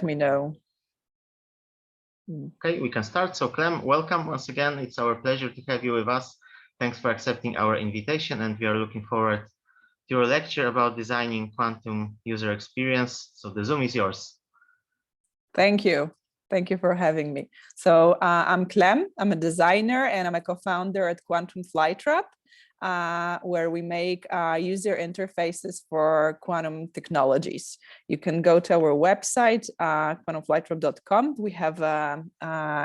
me know. Okay, we can start. So Clem, welcome once again. It's our pleasure to have you with us. Thanks for accepting our invitation, and we are looking forward to your lecture about designing quantum user experience. So the Zoom is yours. Thank you. Thank you for having me. So I'm Clem. I'm a designer and I'm a co-founder at Quantum Flytrap, where we make user interfaces for quantum technologies. You can go to our website, quantumflytrap.com. We have an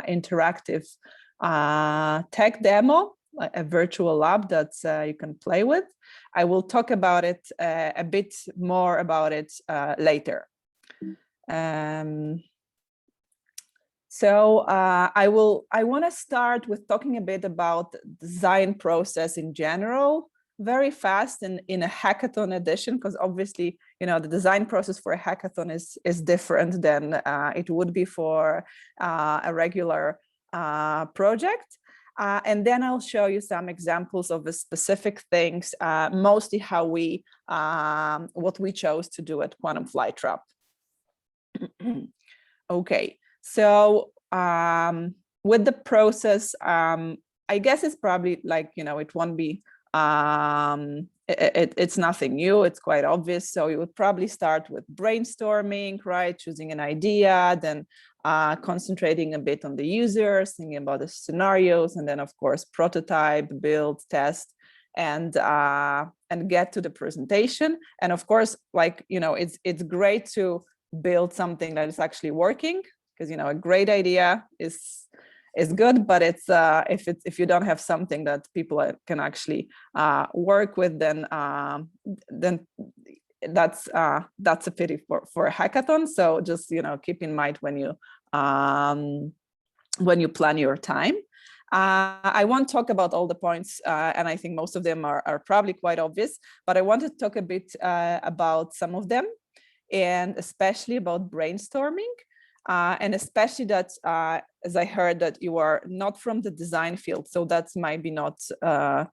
interactive tech demo, a virtual lab that you can play with. I will talk about it a bit more about it later. So I want to start with talking a bit about the design process in general, very fast in a hackathon edition, because obviously, the design process for a hackathon is different than it would be for a regular project. And then I'll show you some examples of the specific things, mostly how what we chose to do at Quantum Flytrap. Okay. So with the process, I guess it's probably like, it won't be, it's nothing new, it's quite obvious. So you would probably start with brainstorming, right? Choosing an idea, then concentrating a bit on the users, thinking about the scenarios, and then of course, prototype, build, test, and get to the presentation. And of course, like, it's great to build something that is actually working, because a great idea is good, but it's if you don't have something that people can actually work with, then that's a pity for a hackathon. So just keep in mind when you plan your time. I won't talk about all the points, and I think most of them are probably quite obvious, but I want to talk a bit about some of them, and especially about brainstorming. And especially that, as I heard, that you are not from the design field, so that's might be not so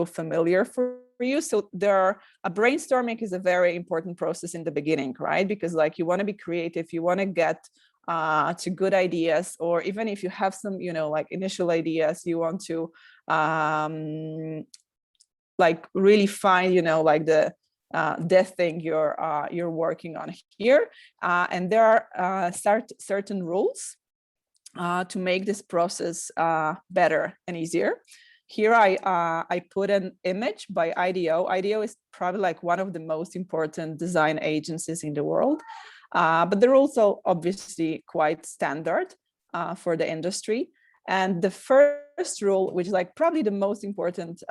familiar for you. So brainstorming is a very important process in the beginning, right? Because like you want to be creative, you want to get to good ideas, or even if you have some, like initial ideas, you want to like really find, like the thing you're working on here, and there are certain rules to make this process better and easier. Here I put an image by IDEO. IDEO is probably like one of the most important design agencies in the world, but they're also obviously quite standard for the industry. And the first rule, which is like probably the most important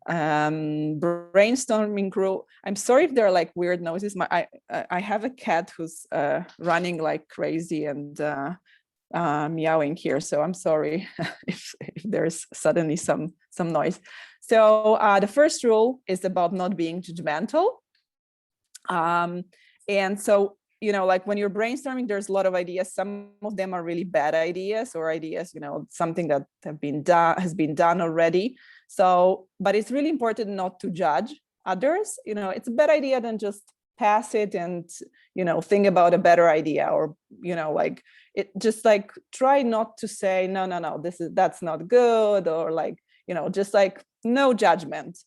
brainstorming rule. I'm sorry if there are like weird noises. I have a cat who's running like crazy and meowing here, so I'm sorry if there's suddenly some noise. So the first rule is about not being judgmental, and so like when you're brainstorming, there's a lot of ideas. Some of them are really bad ideas, or ideas, something that has been done already. So, but it's really important not to judge others. It's a bad idea, then just pass it and, think about a better idea, or, like it just like try not to say, no, that's not good, or like, just like no judgment.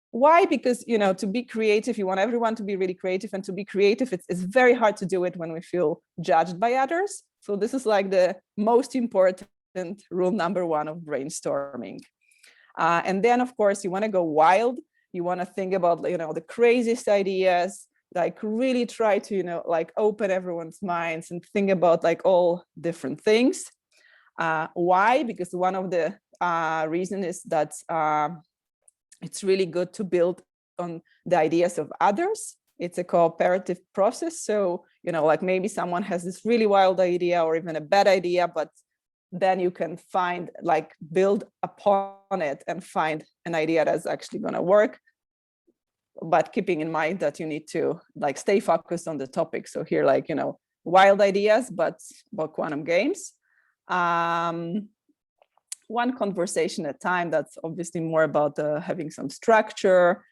Why? Because, to be creative, you want everyone to be really creative, and to be creative, it's very hard to do it when we feel judged by others. So this is like the most important rule number one of brainstorming. And then, of course, you want to go wild. You want to think about, the craziest ideas, like really try to, like open everyone's minds and think about like all different things. Why? Because one of the reasons is that it's really good to build on the ideas of others. It's a cooperative process. So, like maybe someone has this really wild idea or even a bad idea, but then you can build upon it and find an idea that's actually going to work. But keeping in mind that you need to like stay focused on the topic. So here, like, wild ideas, but about quantum games. One conversation at a time. That's obviously more about having some structure,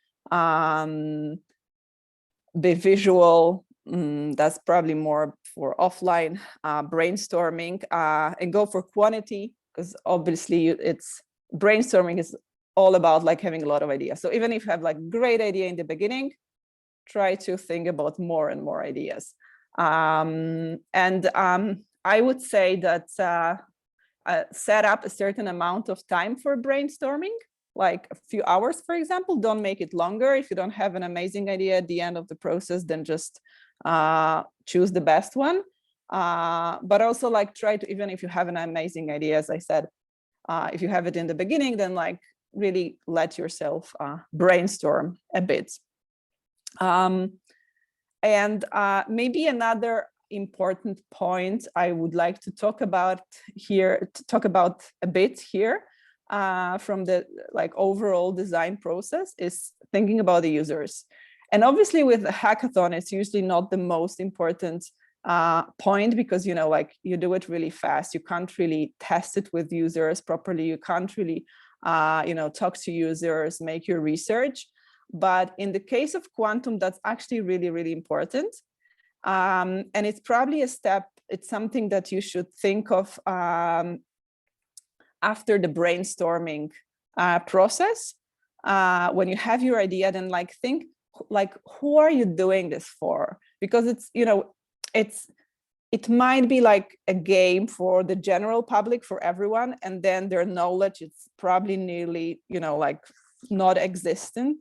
be visual, that's probably more for offline brainstorming, and go for quantity, because obviously it's brainstorming is all about like having a lot of ideas. So even if you have like great idea in the beginning, try to think about more and more ideas. I would say that set up a certain amount of time for brainstorming, like a few hours, for example. Don't make it longer. If you don't have an amazing idea at the end of the process, then just choose the best one. But also like try to, even if you have an amazing idea, as I said, if you have it in the beginning, then like really let yourself brainstorm a bit. Maybe another important point I would like to talk about here, a bit here from the like overall design process, is thinking about the users. And obviously with a hackathon, it's usually not the most important point, because, you know, like you do it really fast. You can't really test it with users properly. You can't really, you know, talk to users, make your research. But in the case of Quantum, that's actually really, really important. And it's probably a step, it's something that you should think of after the brainstorming process. When you have your idea, then like think like, who are you doing this for? Because it's, you know, it might be like a game for the general public, for everyone, and then their knowledge, it's probably nearly, you know, like not existent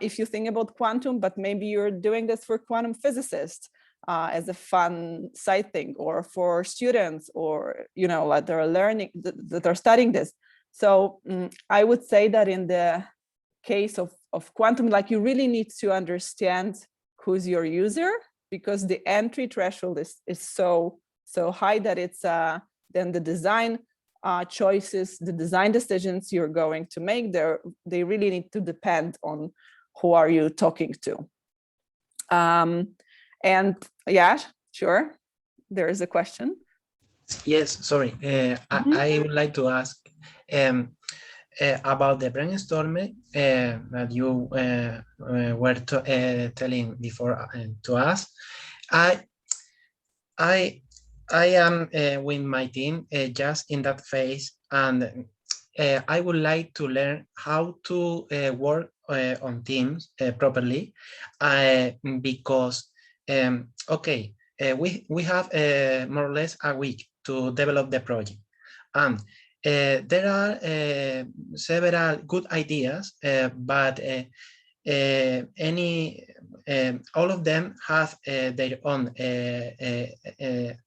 if you think about quantum. But maybe you're doing this for quantum physicists as a fun side thing, or for students, or, you know, like they're learning, that are studying this. So I would say that in the case of quantum, like you really need to understand who's your user, because the entry threshold is so high that it's then the design choices, the design decisions you're going to make there, they really need to depend on who are you talking to. And yeah, sure, there is a question. Yes, sorry. I would like to ask about the brainstorming that you were telling before to us. I am with my team just in that phase, and I would like to learn how to work on teams properly, because okay, we have more or less a week to develop the project, and there are several good ideas, but all of them have their own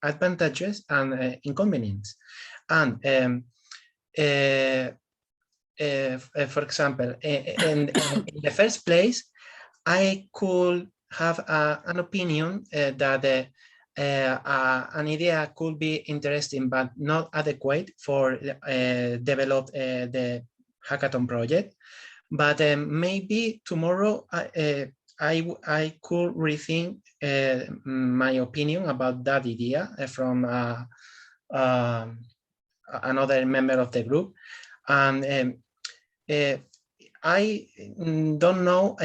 advantages and inconveniences. And for example, in the first place, I could have an opinion that an idea could be interesting but not adequate for develop the hackathon project. But maybe tomorrow I could rethink my opinion about that idea from another member of the group. And I don't know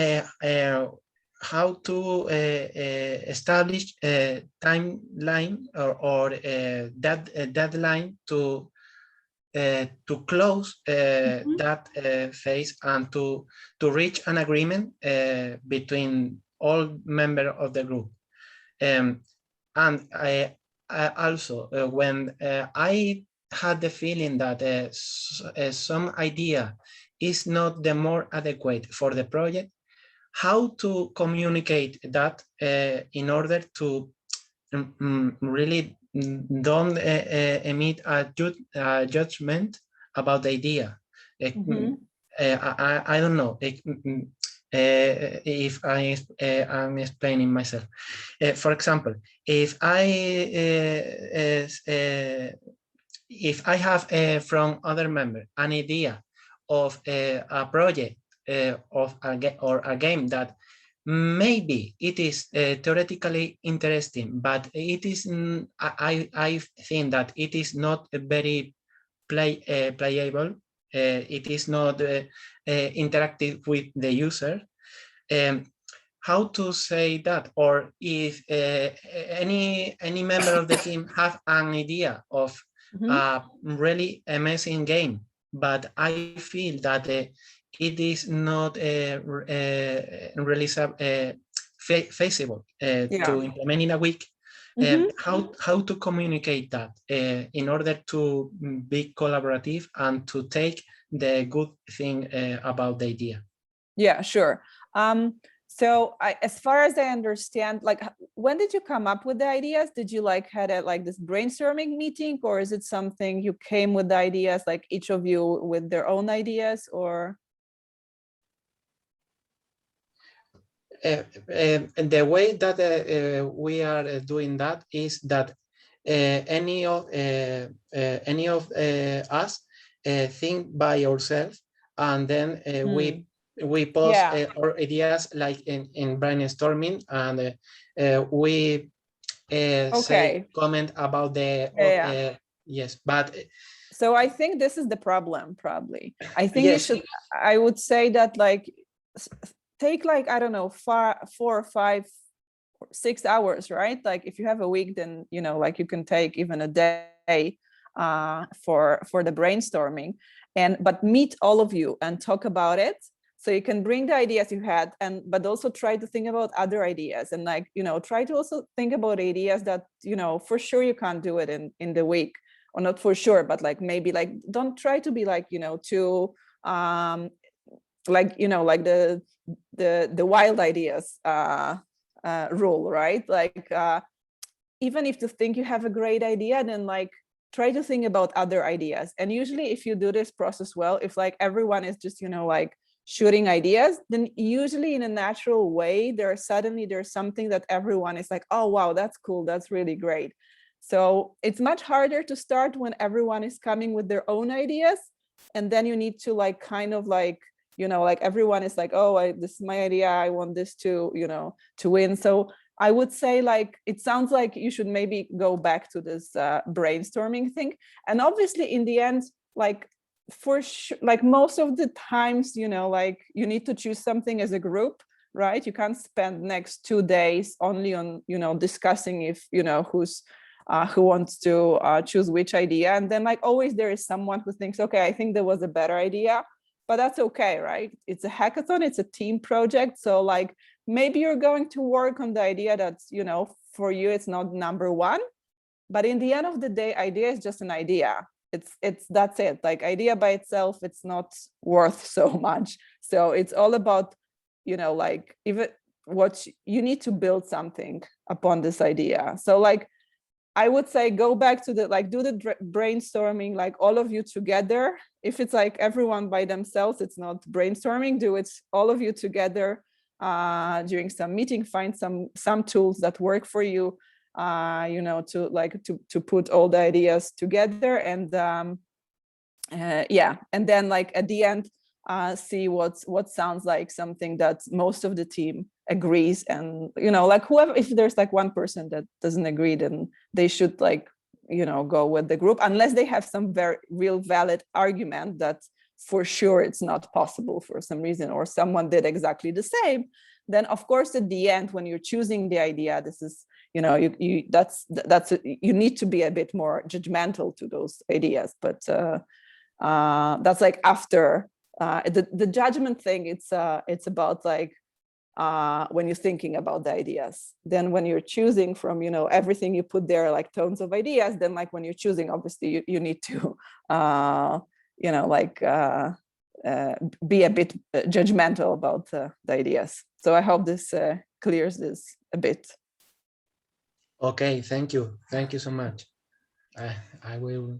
how to establish a timeline or that deadline to close that phase, and to reach an agreement between all members of the group. And I also, when I had the feeling that some idea is not the more adequate for the project, how to communicate that in order to really don't emit a judgment about the idea. I don't know if I'm explaining myself. For example, if I have from other member an idea of a project or a game that maybe it is theoretically interesting, but it is I think that it is not very playable. It is not interactive with the user. how to say that, or if any member of the team have an idea of a really amazing game, but I feel that it is not really feasible to implement in a week. How to communicate that in order to be collaborative and to take the good thing about the idea? Yeah, sure. So as far as I understand, like, when did you come up with the ideas? Did you like had a like this brainstorming meeting, or is it something you came with the ideas, like each of you with their own ideas, or? The way that we are doing that is that any of us think by ourselves, and then we post our ideas like in brainstorming, and we say comment about the yes, but so I think this is the problem, probably. I think you should, I would say that, like, take like, I don't know, 4 or 5 or 6 hours, right? Like if you have a week, then, you know, like you can take even a day for the brainstorming, but meet all of you and talk about it. So you can bring the ideas you had, but also try to think about other ideas, and, like, you know, try to also think about ideas that, you know, for sure you can't do it in the week, or not for sure, but like maybe like don't try to be like, you know, too like, you know, like the wild ideas rule, right? Like even if you think you have a great idea, then like try to think about other ideas. And usually if you do this process well, if like everyone is just, you know, like shooting ideas, then usually in a natural way there's something that everyone is like, oh wow, that's cool, that's really great. So it's much harder to start when everyone is coming with their own ideas, and then you need to like kind of like, you know, like everyone is like, oh, this is my idea, I want this to, you know, to win. So I would say, like, it sounds like you should maybe go back to this brainstorming thing. And obviously in the end, like for sure, like most of the times, you know, like you need to choose something as a group, right? You can't spend next 2 days only on, you know, discussing if, you know, who wants to choose which idea. And then like always there is someone who thinks, okay, I think there was a better idea, but that's okay, right? It's a hackathon, it's a team project. So like maybe you're going to work on the idea that's, you know, for you, it's not number one, but in the end of the day, idea is just an idea. That's it. Like idea by itself, it's not worth so much. So it's all about, you know, like even what you need to build something upon this idea. So like, I would say go back to like do the brainstorming, like all of you together. If it's like everyone by themselves, it's not brainstorming. Do it all of you together during some meeting. Find some tools that work for you, you know, to put all the ideas together, and yeah, and then like at the end, see what sounds like something that most of the team agrees. And, you know, like whoever, if there's like one person that doesn't agree, then they should like, you know, go with the group, unless they have some very real valid argument that for sure it's not possible for some reason, or someone did exactly the same. Then of course at the end, when you're choosing the idea, this is, you know, you need to be a bit more judgmental to those ideas. But that's like after the judgment thing. It's about like when you're thinking about the ideas. Then when you're choosing from, you know, everything you put there, like tons of ideas, then like when you're choosing, obviously you need to you know, like be a bit judgmental about the ideas. So I hope this clears this a bit. Okay, thank you so much. I will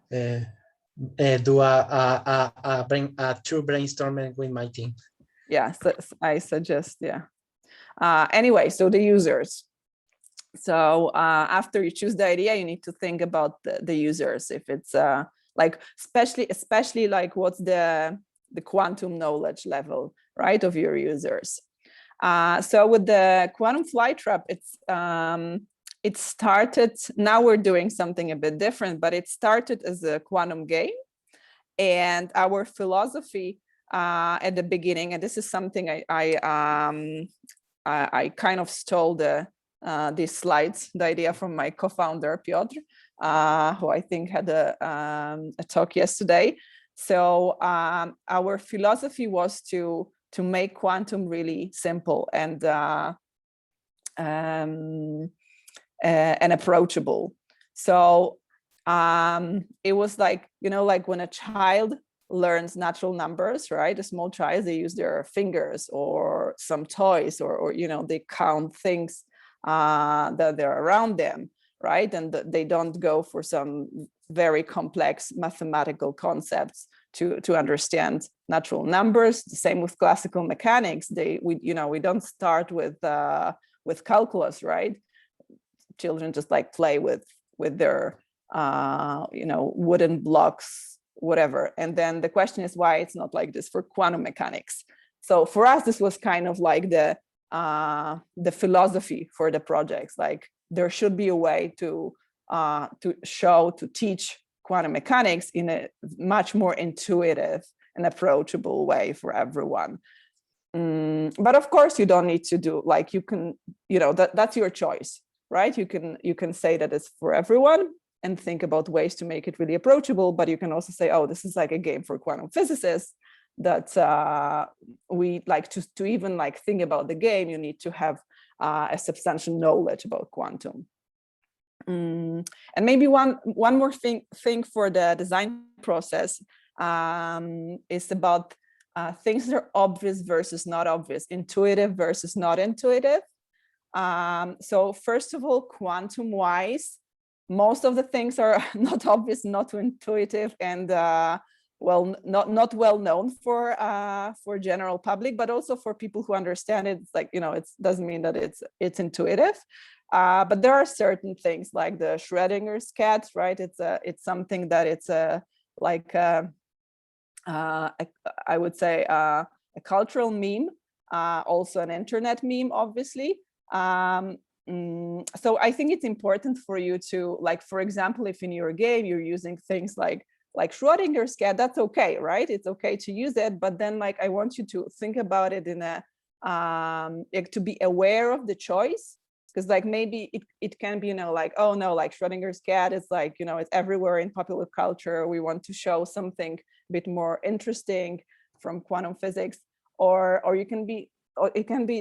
do a true brainstorming with my team. Yeah, so I suggest, yeah. Anyway, so the users. So after you choose the idea, you need to think about the users. If it's like, especially like what's the quantum knowledge level, right, of your users. So with the quantum flytrap, it started, now we're doing something a bit different, but it started as a quantum game. And our philosophy at the beginning, and this is something I kind of stole these slides, the idea from my co-founder Piotr, who I think had a talk yesterday. So our philosophy was to make quantum really simple and approachable. So it was like, like when a child learns natural numbers, right? A small child, they use their fingers or some toys, or they count things that they're around them, right? And they don't go for some very complex mathematical concepts to understand natural numbers. The same with classical mechanics. We don't start with calculus, right? Children just like play with their wooden blocks, whatever. And then the question is why it's not like this for quantum mechanics. So for us, this was kind of like the philosophy for the projects. Like there should be a way to teach quantum mechanics in a much more intuitive and approachable way for everyone. But of course, you don't need to do like, you can, that's your choice, right? You can say that it's for everyone and think about ways to make it really approachable, but you can also say, oh, this is like a game for quantum physicists that we like to even like think about the game, you need to have a substantial knowledge about quantum. And maybe one more thing for the design process is about things that are obvious versus not obvious, intuitive versus not intuitive. So first of all, quantum wise, most of the things are not obvious, not intuitive, and not well known for general public, but also for people who understand it. It's like, it doesn't mean that it's intuitive. But there are certain things like the Schrodinger's cat, right? It's something that it's I would say a cultural meme, also an internet meme, obviously. So I think it's important for you to, like, for example, if in your game you're using things like Schrodinger's cat, that's okay, right? It's okay to use it, but then like I want you to think about it in a to be aware of the choice. Because like maybe it can be, like, oh no, like Schrodinger's cat is like, it's everywhere in popular culture. We want to show something a bit more interesting from quantum physics, or it can be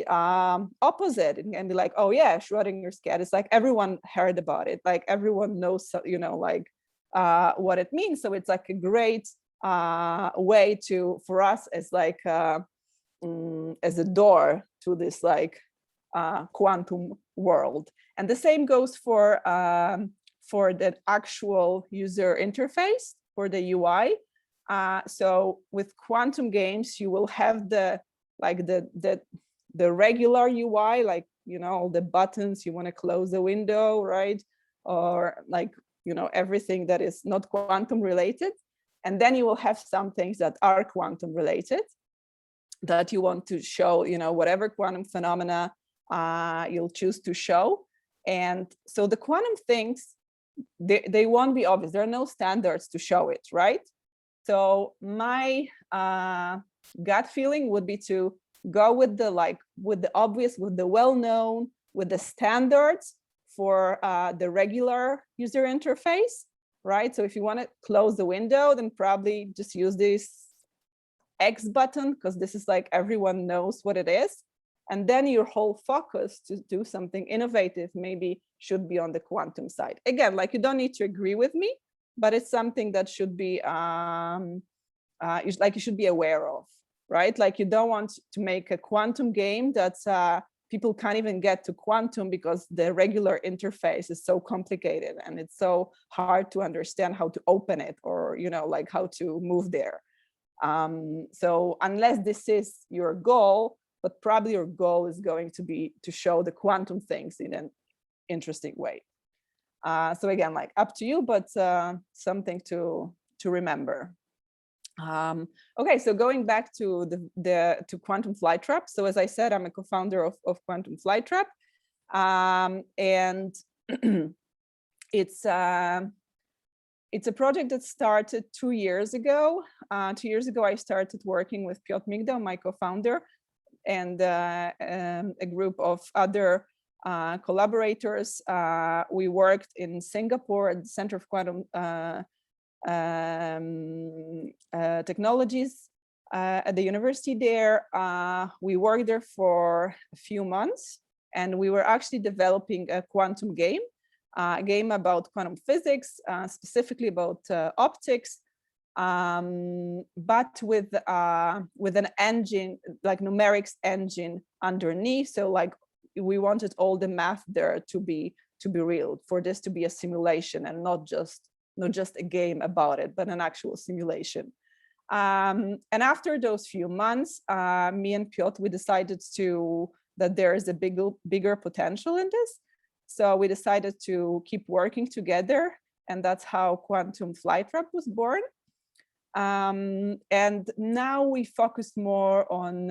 opposite. It can be like, oh yeah, Schrodinger's cat is like everyone heard about it, like everyone knows, what it means. So it's like a great way for us as like as a door to this like quantum world. And the same goes for the actual user interface, for the UI. So with quantum games, you will have the regular UI, like, the buttons, you want to close the window, right? Or like, everything that is not quantum related. And then you will have some things that are quantum related that you want to show, whatever quantum phenomena you'll choose to show. And so the quantum things, they won't be obvious. There are no standards to show it, right? So my gut feeling would be to go with the obvious, with the well-known, with the standards for the regular user interface, right? So if you want to close the window, then probably just use this X button, because this is like everyone knows what it is. And then your whole focus to do something innovative maybe should be on the quantum side. Again, like, you don't need to agree with me, but it's something that should be you should be aware of, right? Like, you don't want to make a quantum game that people can't even get to quantum because the regular interface is so complicated and it's so hard to understand how to open it, or like how to move there. So unless this is your goal, but probably your goal is going to be to show the quantum things in an interesting way. So again, like, up to you, but something to remember. Okay, so going back to to Quantum Flytrap. So as I said, I'm a co-founder of Quantum Flytrap, and it's a project that started 2 years ago. 2 years ago, I started working with Piotr Migdał, my co-founder. and a group of other collaborators. We worked in Singapore at the Center of Quantum Technologies at the university there. We worked there for a few months, and we were actually developing a quantum game, a game about quantum physics, specifically about optics, but with an engine, like numerics engine underneath. So like we wanted all the math there to be real, for this to be a simulation and not just a game about it, but an actual simulation. And after those few months, me and Piotr, we decided that there is a bigger potential in this. So we decided to keep working together, and that's how Quantum Flytrap was born. And now we focus more on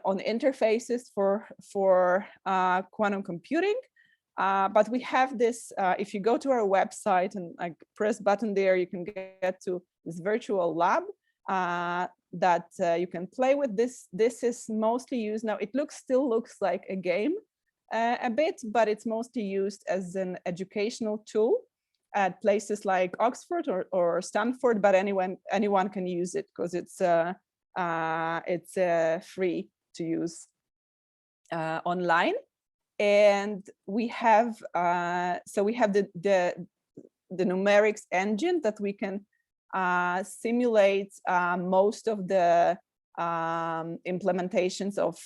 interfaces for quantum computing. But we have this, if you go to our website and like press button there, you can get to this virtual lab that you can play with. This is mostly used now. It still looks like a game a bit, but it's mostly used as an educational tool at places like Oxford or Stanford, but anyone can use it because it's free to use online. And we have the numerics engine that we can simulate most of the implementations of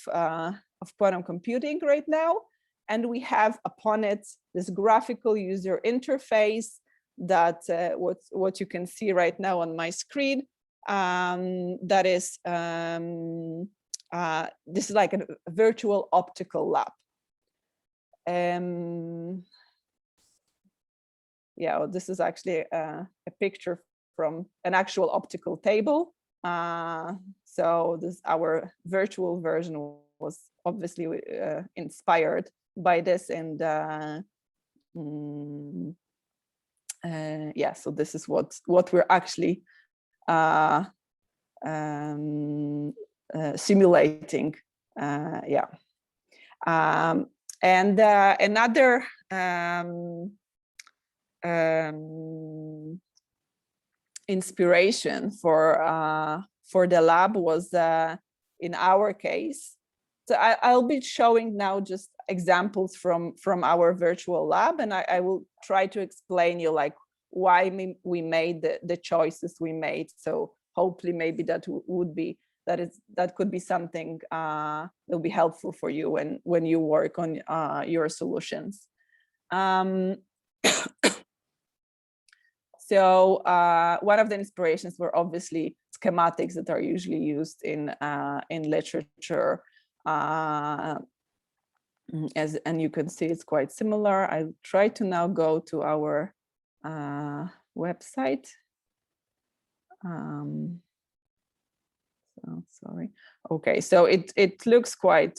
quantum computing right now. And we have upon it this graphical user interface that what you can see right now on my screen. That is this is like a virtual optical lab. Yeah, well, this is actually a picture from an actual optical table. So this, our virtual version was obviously inspired by this, and yeah, so this is what we're actually simulating. Yeah. And another inspiration for the lab was, in our case, so I'll be showing now just examples from our virtual lab, and I will try to explain you like why we made the choices we made. So hopefully maybe that could be something that will be helpful for you when you work on your solutions. So one of the inspirations were obviously schematics that are usually used in literature. And you can see it's quite similar. I'll try to now go to our website. So sorry. Okay, so it looks quite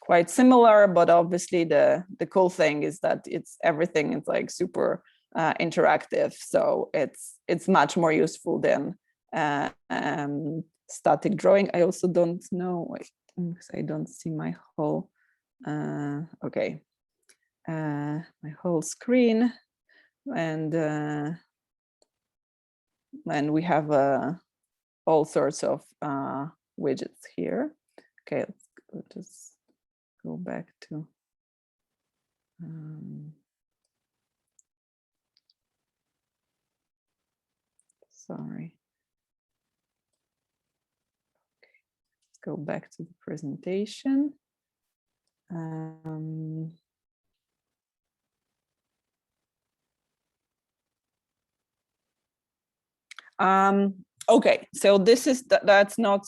quite similar, but obviously the cool thing is that everything is like super interactive. So it's much more useful than static drawing. I also don't know, wait, because I don't see my whole okay, my whole screen, and we have all sorts of widgets here. Okay, let's just go back to sorry. Okay, let's go back to the presentation. Okay, so this is that's not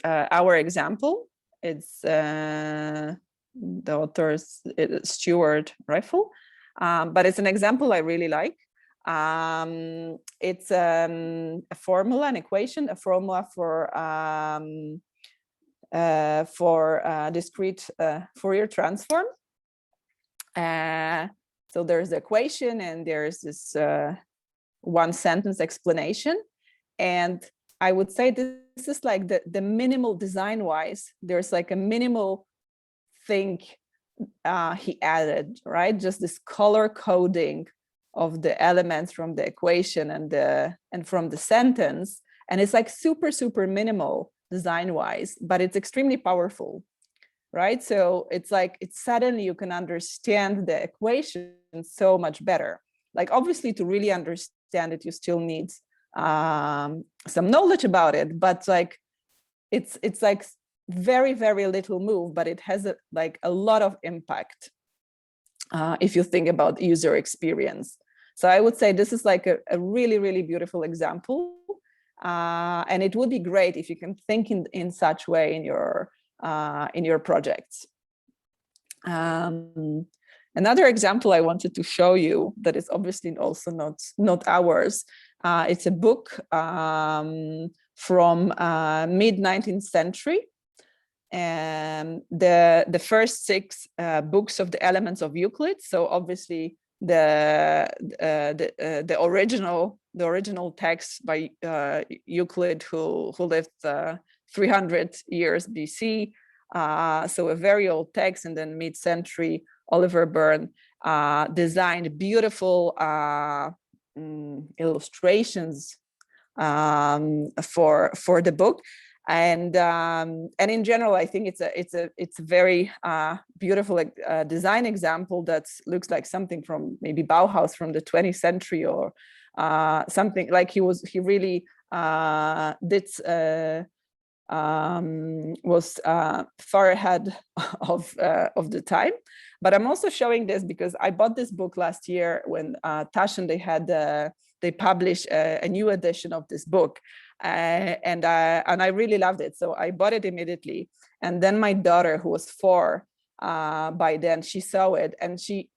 our example. It's the author's Stuart Rifle, but it's an example I really like. It's a formula, an equation, a formula for discrete Fourier transform. So there's the equation, and there's this one sentence explanation. And I would say this is like the minimal design wise, there's like a minimal thing he added, right? Just this color coding of the elements from the equation and from the sentence. And it's like super minimal design wise, but it's extremely powerful, right? So it's like, suddenly you can understand the equation so much better. Like obviously to really understand it, you still need some knowledge about it, but like it's like very little move, but it has like a lot of impact if you think about user experience. So I would say this is like a really beautiful example, and it would be great if you can think in such way in your projects. Another example I wanted to show you that is obviously also not ours. It's a book from mid-19th century, and the first 6 books of the Elements of Euclid. So obviously the original text by Euclid, who lived 300 years BC. So a very old text, and then mid-century Oliver Byrne designed beautiful illustrations for the book, and in general, I think it's a very beautiful design example that looks like something from maybe Bauhaus from the 20th century, or something like he really was far ahead of the time. But I'm also showing this because I bought this book last year when Taschen, they published a new edition of this book, and I really loved it. So I bought it immediately. And then my daughter, who was 4 by then, she saw it, and she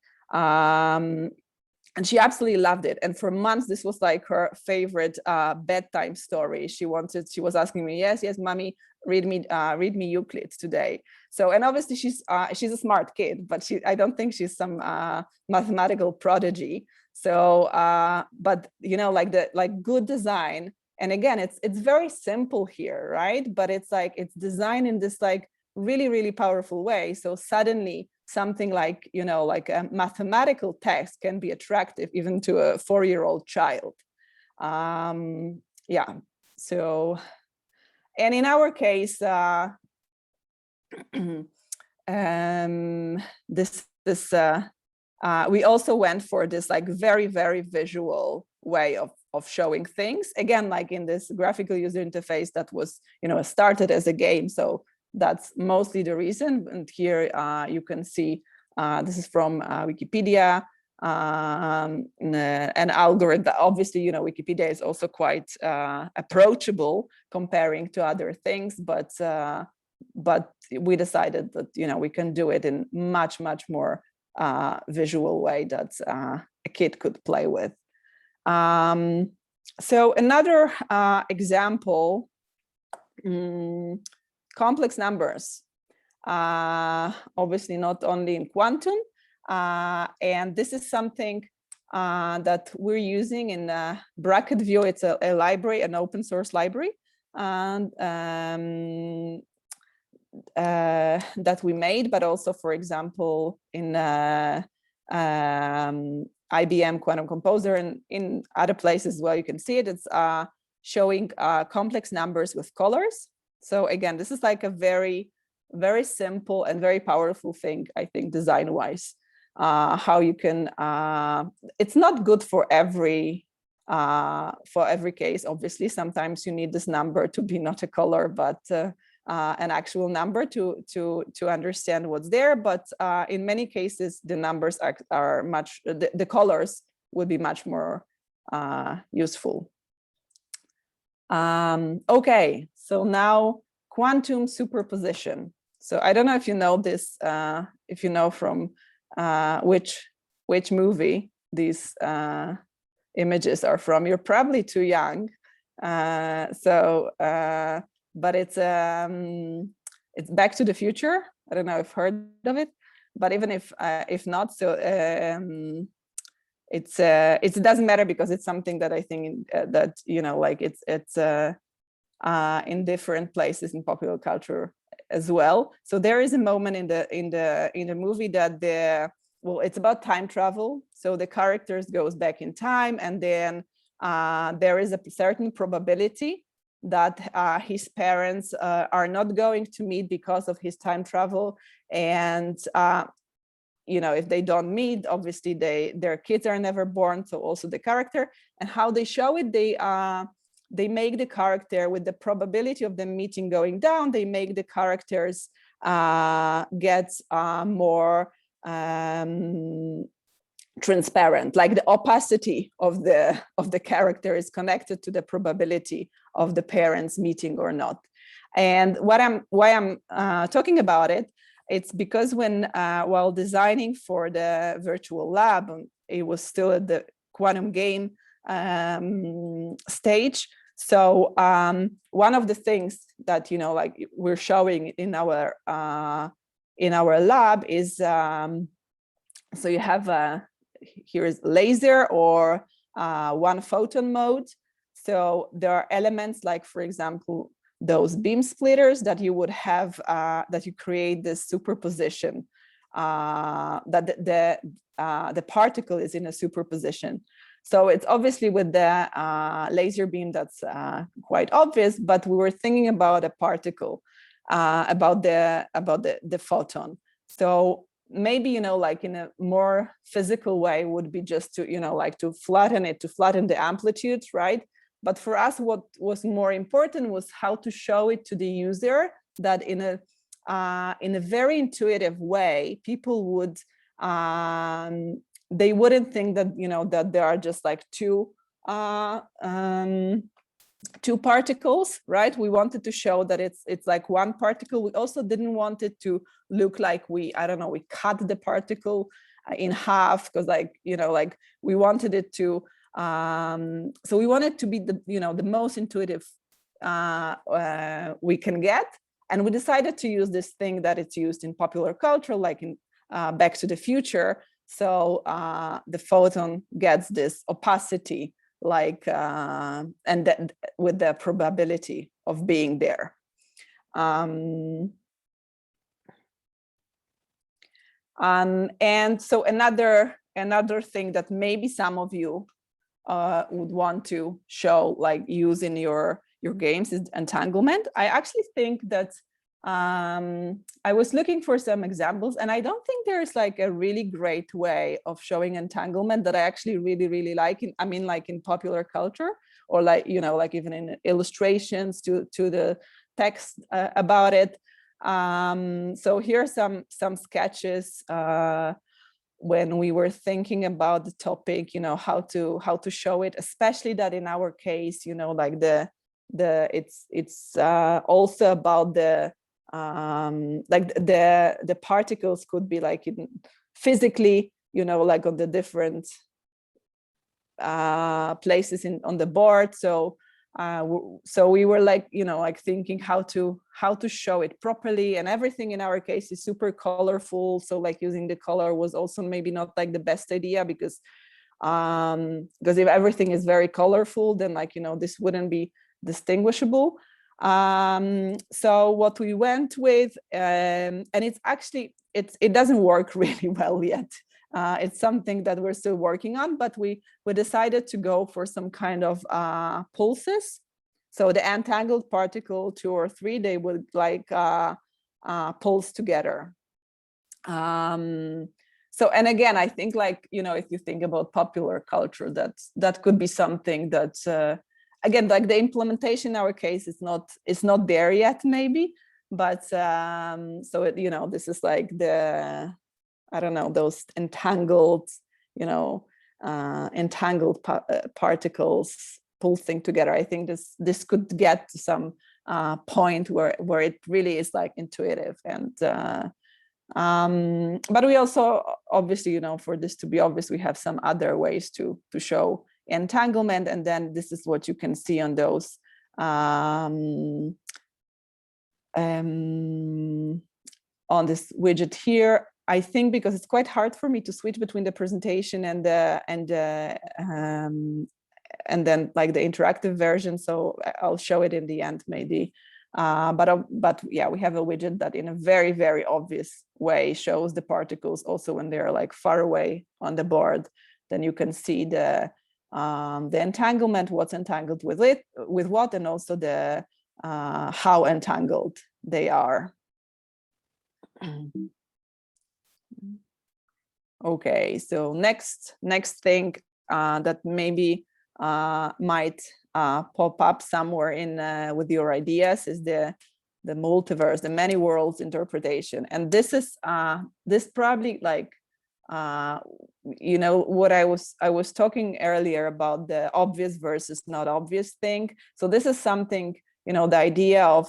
absolutely loved it. And for months, this was like her favorite bedtime story. She was asking me, yes, mommy, read me Euclid today. So, and obviously she's a smart kid, but I don't think she's some mathematical prodigy. So, but like good design. And again, it's very simple here, right? But it's designed in this like really powerful way. So suddenly something like, like a mathematical text can be attractive even to a 4-year-old child. Yeah. So, and in our case, we also went for this like very visual way of showing things. Again, like in this graphical user interface that was, started as a game. So that's mostly the reason. And here you can see, this is from Wikipedia, an algorithm. Obviously, Wikipedia is also quite approachable comparing to other things, but we decided that, we can do it in much more visual way that a kid could play with. So another example, complex numbers, obviously not only in quantum, and this is something that we're using in Bracket View. It's a library, an open source library, and that we made, but also, for example, in IBM Quantum Composer and in other places where you can see it. It's showing complex numbers with colors. So again, this is like a very simple and very powerful thing, I think, design-wise. How you can, it's not good for every case. Obviously, sometimes you need this number to be not a color, but an actual number to understand what's there. But in many cases, the numbers are much, the colors would be much more useful. Okay, so now quantum superposition. So I don't know if you know this, if you know from which movie these images are from. You're probably too young. But it's Back to the Future. I don't know if you've heard of it, but even if not, so it doesn't matter because it's something that I think that, you know, like it's in different places in popular culture as well. So there is a moment in the movie that it's about time travel. So the characters goes back in time, and then there is a certain probability that his parents are not going to meet because of his time travel. And you know, if they don't meet, obviously their kids are never born. So also the character, and how they show it, they make the character, with the probability of them meeting going down, they make the characters get more transparent, like the opacity of the character is connected to the probability of the parents meeting or not. And why I'm talking about it, it's because when while designing for the virtual lab, it was still at the quantum game stage. So one of the things that, you know, like we're showing in our lab is so you have here is laser or one photon mode. So there are elements like, for example, those beam splitters that you would have that you create this superposition, that the particle is in a superposition. So it's obviously with the laser beam that's quite obvious, but we were thinking about a particle, about the photon. So maybe, you know, like in a more physical way would be just to, you know, like to flatten the amplitude, right? But for us, what was more important was how to show it to the user, that in a very intuitive way, people would they wouldn't think that, you know, that there are just like two particles, right? We wanted to show that it's like one particle. We also didn't want it to look like we cut the particle in half, because, like, you know, like we wanted it to so we wanted to be the, you know, the most intuitive we can get. And we decided to use this thing that it's used in popular culture, like in Back to the Future. So the photon gets this opacity, like and that with the probability of being there. And so another thing that maybe some of you would want to show, like use in your games, is entanglement. I actually think that I was looking for some examples, and I don't think there's like a really great way of showing entanglement that I actually really like. Like in popular culture, or like, you know, like even in illustrations to the text about it. So here are some sketches when we were thinking about the topic, you know, how to show it, especially that in our case, you know, like it's also about the like the particles could be like physically, you know, like on the different places on the board. So we were like, you know, like thinking how to show it properly, and everything in our case is super colorful. So like using the color was also maybe not like the best idea, because if everything is very colorful, then, like, you know, this wouldn't be distinguishable. So what we went with, and it's actually it doesn't work really well yet. It's something that we're still working on, but we decided to go for some kind of pulses. So the entangled particle 2 or 3, they would like pulse together. So, and again, I think, like, you know, if you think about popular culture, that could be something that again, like the implementation in our case is not there yet, maybe, but so it, you know, this is like the, I don't know, those entangled, you know, entangled particles pulsing together. I think this could get to some point where it really is like intuitive. And but we also, obviously, you know, for this to be obvious, we have some other ways to show entanglement. And then this is what you can see on those on this widget here. I think because it's quite hard for me to switch between the presentation and then like the interactive version. So I'll show it in the end maybe. But yeah, we have a widget that in a very, very obvious way shows the particles also when they're like far away on the board. Then you can see the entanglement, what's entangled with it, with what, and also the how entangled they are. Okay, so next thing that maybe might pop up somewhere in with your ideas is the multiverse, the many worlds interpretation. And this is this probably like you know what I was talking earlier about the obvious versus not obvious thing. So this is something, you know, the idea of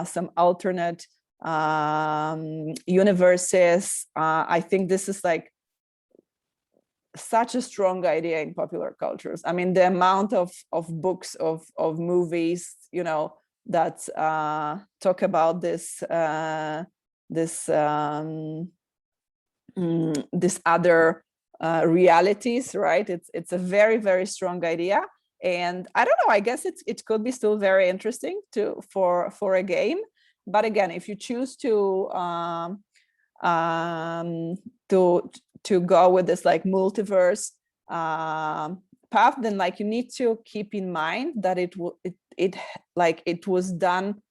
some alternate universes. I think this is like such a strong idea in popular cultures. I mean, the amount of books, of movies, you know, that talk about this this other realities, right? It's a very, very strong idea, and I don't know. I guess it could be still very interesting for a game. But again, if you choose to go with this like multiverse path, then like you need to keep in mind that it was done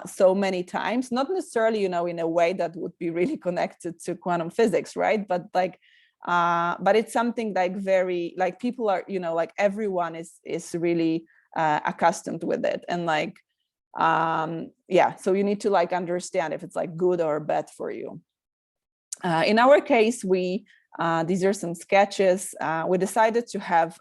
so many times, not necessarily, you know, in a way that would be really connected to quantum physics, right? But like but it's something like very, like people are, you know, like everyone is really accustomed with it, and like yeah, so you need to like understand if it's like good or bad for you. In our case, these are some sketches. We decided to have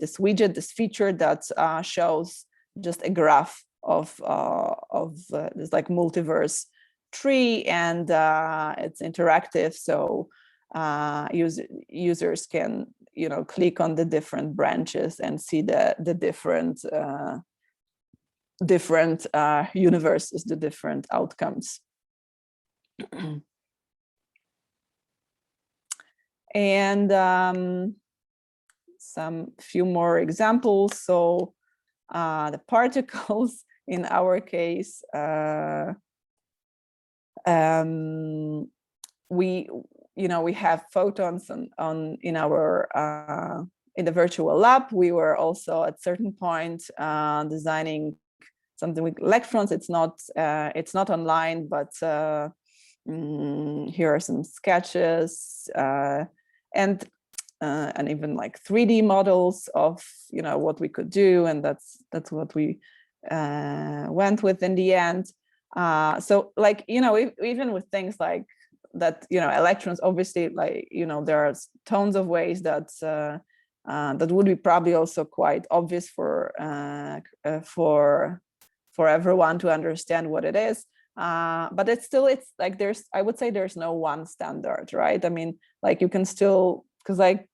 this widget, this feature that shows just a graph of this like multiverse tree, and it's interactive. So users can, you know, click on the different branches and see the different universes, the different outcomes. And some few more examples. So the particles in our case, we have photons in our in the virtual lab. We were also at certain point designing something with electrons. It's not online, but here are some sketches and even like 3D models of, you know, what we could do, and that's what we went with in the end. So like, you know, even with things like that, you know, electrons, obviously, like, you know, there are tons of ways that that would be probably also quite obvious for everyone to understand what it is. But it's like I would say there's no one standard, right? I mean, like you can still, because like,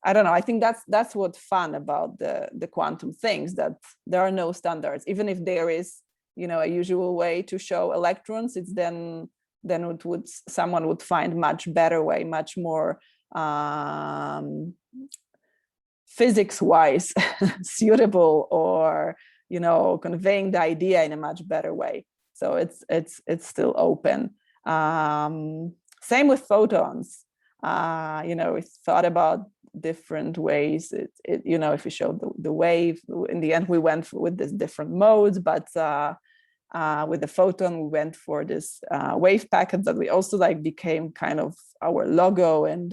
I don't know, I think that's what's fun about the quantum things, that there are no standards. Even if there is, you know, a usual way to show electrons, it's then someone would find much better way, much more physics-wise suitable, or, you know, conveying the idea in a much better way. So it's still open. Same with photons. You know, we thought about different ways. You know, if we showed the wave, in the end we went with this different modes, but with the photon we went for this wave packet that we also like became kind of our logo and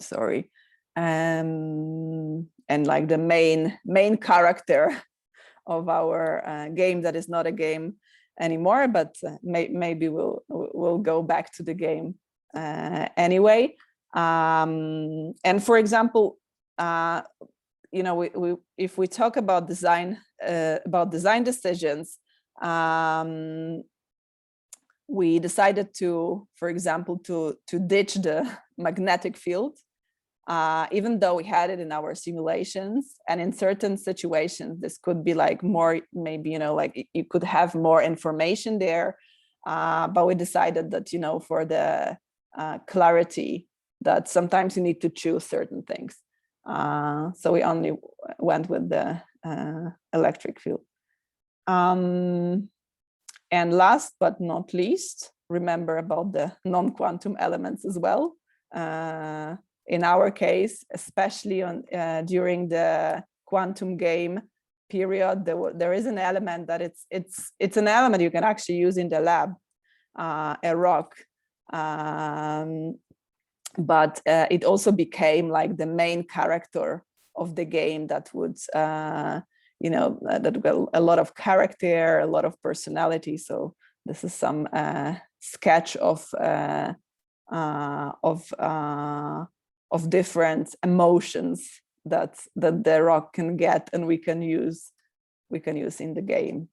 sorry, and like the main character of our game that is not a game anymore, but maybe we'll go back to the game anyway. And for example, you know, if we talk about design decisions, we decided to, for example, to ditch the magnetic field even though we had it in our simulations. And in certain situations, this could be like more, maybe, you know, like you could have more information there. But we decided that, you know, for the clarity, that sometimes you need to choose certain things. So we only went with the electric field. And last but not least, remember about the non-quantum elements as well. In our case, especially on during the quantum game period, there is an element that it's an element you can actually use in the lab, a rock. But it also became like the main character of the game that would, you know, that got a lot of character, a lot of personality. So this is some sketch of different emotions that the rock can get, and we can use in the game.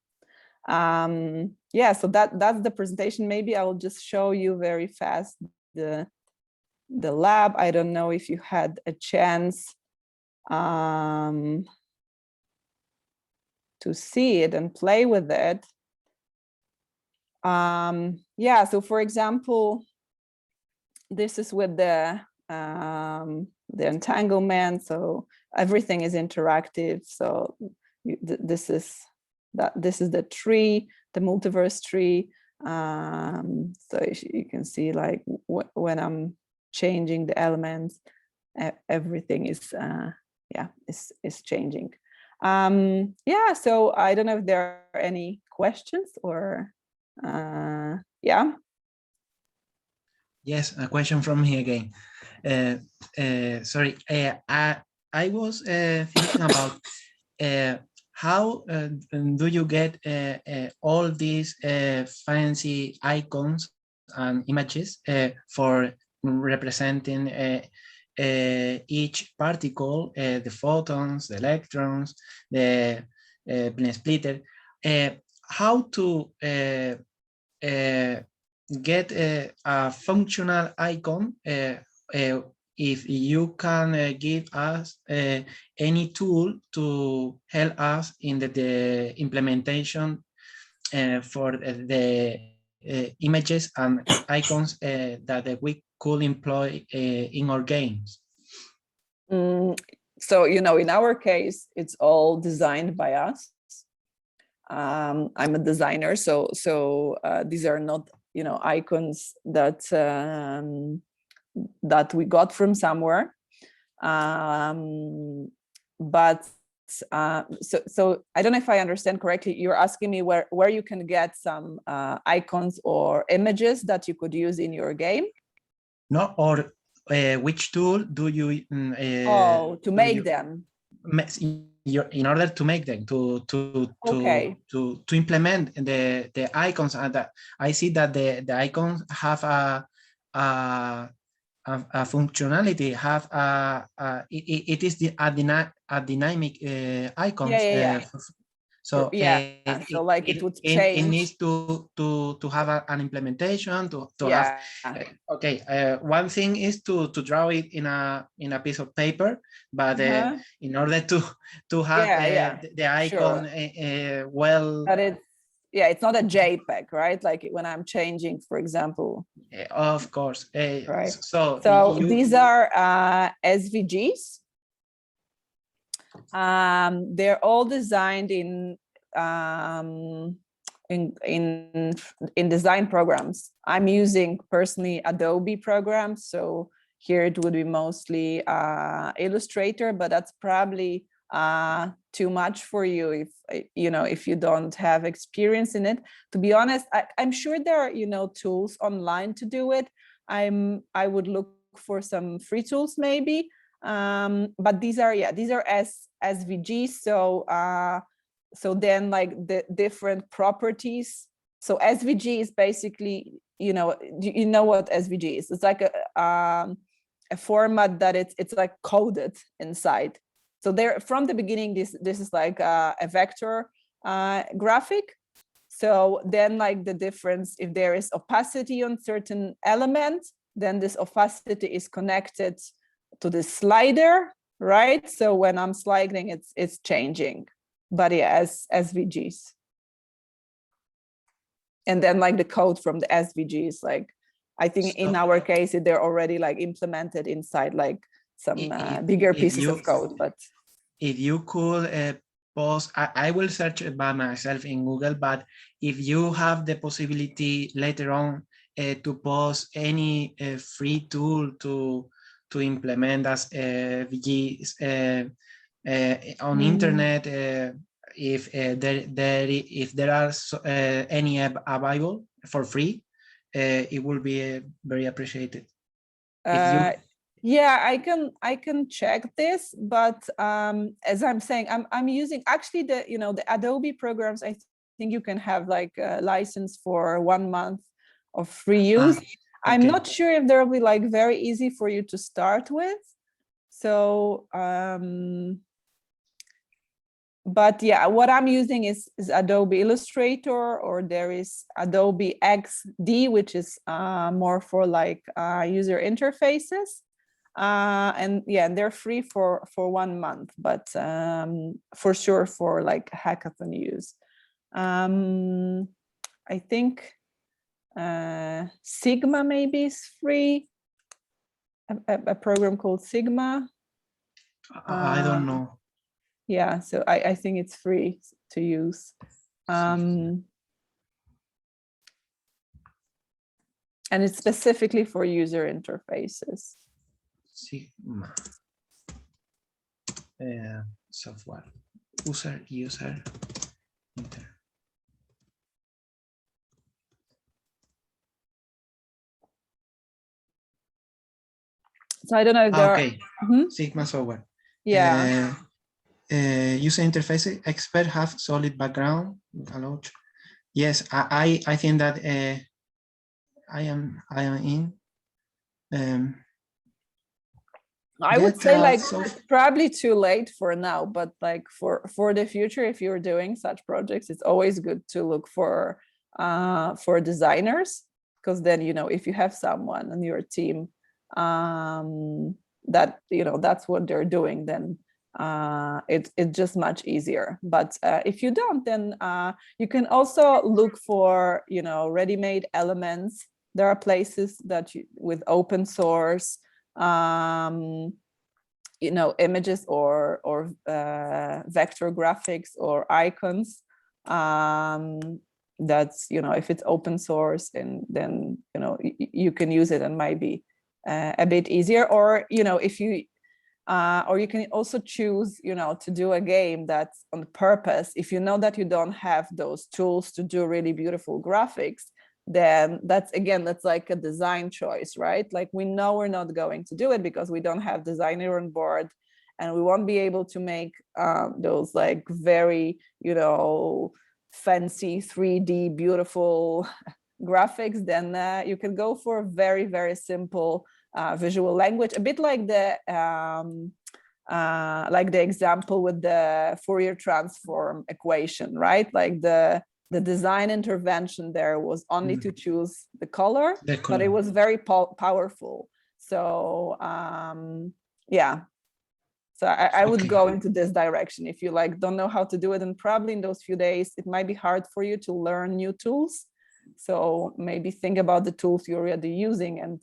Yeah, so that's the presentation. Maybe I will just show you very fast the lab. I don't know if you had a chance to see it and play with it. Yeah, so for example, this is with the entanglement. So everything is interactive. So this is the tree, the multiverse tree. So you can see, like, when I'm changing the elements, everything is is changing. Yeah, so I don't know if there are any questions or yeah. Yes, a question from me again. Sorry, I was thinking about how do you get all these fancy icons and images for representing each particle, the photons, the electrons, the plane splitter, how to get a functional icon, if you can give us any tool to help us in the implementation for the images and icons that we could employ in our games. So, you know, in our case, it's all designed by us. I'm a designer, so these are not, you know, icons that that we got from somewhere. But so I don't know if I understand correctly. You're asking me where you can get some icons or images that you could use in your game? No, or which tool do you to make them? In order to make them, to implement the icons, and I see that the icons have a functionality, have it is a dynamic icons. Yeah. So so like it would change. It needs to have an implementation to have. Okay, one thing is to draw it in a piece of paper, but in order to have the icon well. But it's not a JPEG, right? Like when I'm changing, for example. Of course. Right. So these are SVGs. They're all designed in design programs. I'm using personally Adobe programs, so here it would be mostly Illustrator, but that's probably too much for you if you don't have experience in it. To be honest, I'm sure there are tools online to do it. I would look for some free tools maybe. But these are SVGs. So then, like, the different properties. So SVG is basically, you know what SVG is. It's like a format that it's like coded inside. So there, from the beginning, this is like a vector graphic. So then, like, the difference, if there is opacity on certain element, then this opacity is connected the slider, right? So when I'm sliding, it's changing, but yeah, as SVGs. And then like the code from the SVGs, like I think in our case, they're already like implemented inside like some bigger pieces of code. But if you could post, I will search it by myself in Google, but if you have the possibility later on to post any free tool to implement as VGs on internet, if there are any available for free, it will be very appreciated. Yeah, I can check this, but as I'm saying, I'm using actually the the Adobe programs. I think you can have like a license for 1 month of free use. Okay. I'm not sure if they'll be like very easy for you to start with. So but yeah, what I'm using is Adobe Illustrator, or there is Adobe XD, which is more for like user interfaces. And yeah, they're free for 1 month, but for sure for like hackathon use. I think Sigma maybe is free. A program called Sigma. I don't know. Yeah, so I think it's free to use. And it's specifically for user interfaces. Sigma software user inter. So I don't know if there are Sigma software. Yeah. User interface expert have solid background. Yes, I think that I am in. I would say like it's probably too late for now, but like for the future, if you're doing such projects, it's always good to look for designers, because then if you have someone on your team that that's what they're doing, then it's just much easier. But if you don't, then you can also look for ready-made elements. There are places that with open source images or vector graphics or icons that's if it's open source, and then you can use it and might be a bit easier. Or if you or you can also choose to do a game that's on purpose. If you know that you don't have those tools to do really beautiful graphics, then that's like a design choice, right? Like we know we're not going to do it because we don't have designer on board, and we won't be able to make those like very fancy 3D beautiful graphics. Then you can go for a very, very simple visual language, a bit like the example with the Fourier transform equation, right? Like the design intervention there was only to choose the color, but it was very powerful. So yeah, so I would go into this direction. If you don't know how to do it, and probably in those few days it might be hard for you to learn new tools. So maybe think about the tools you're already using, and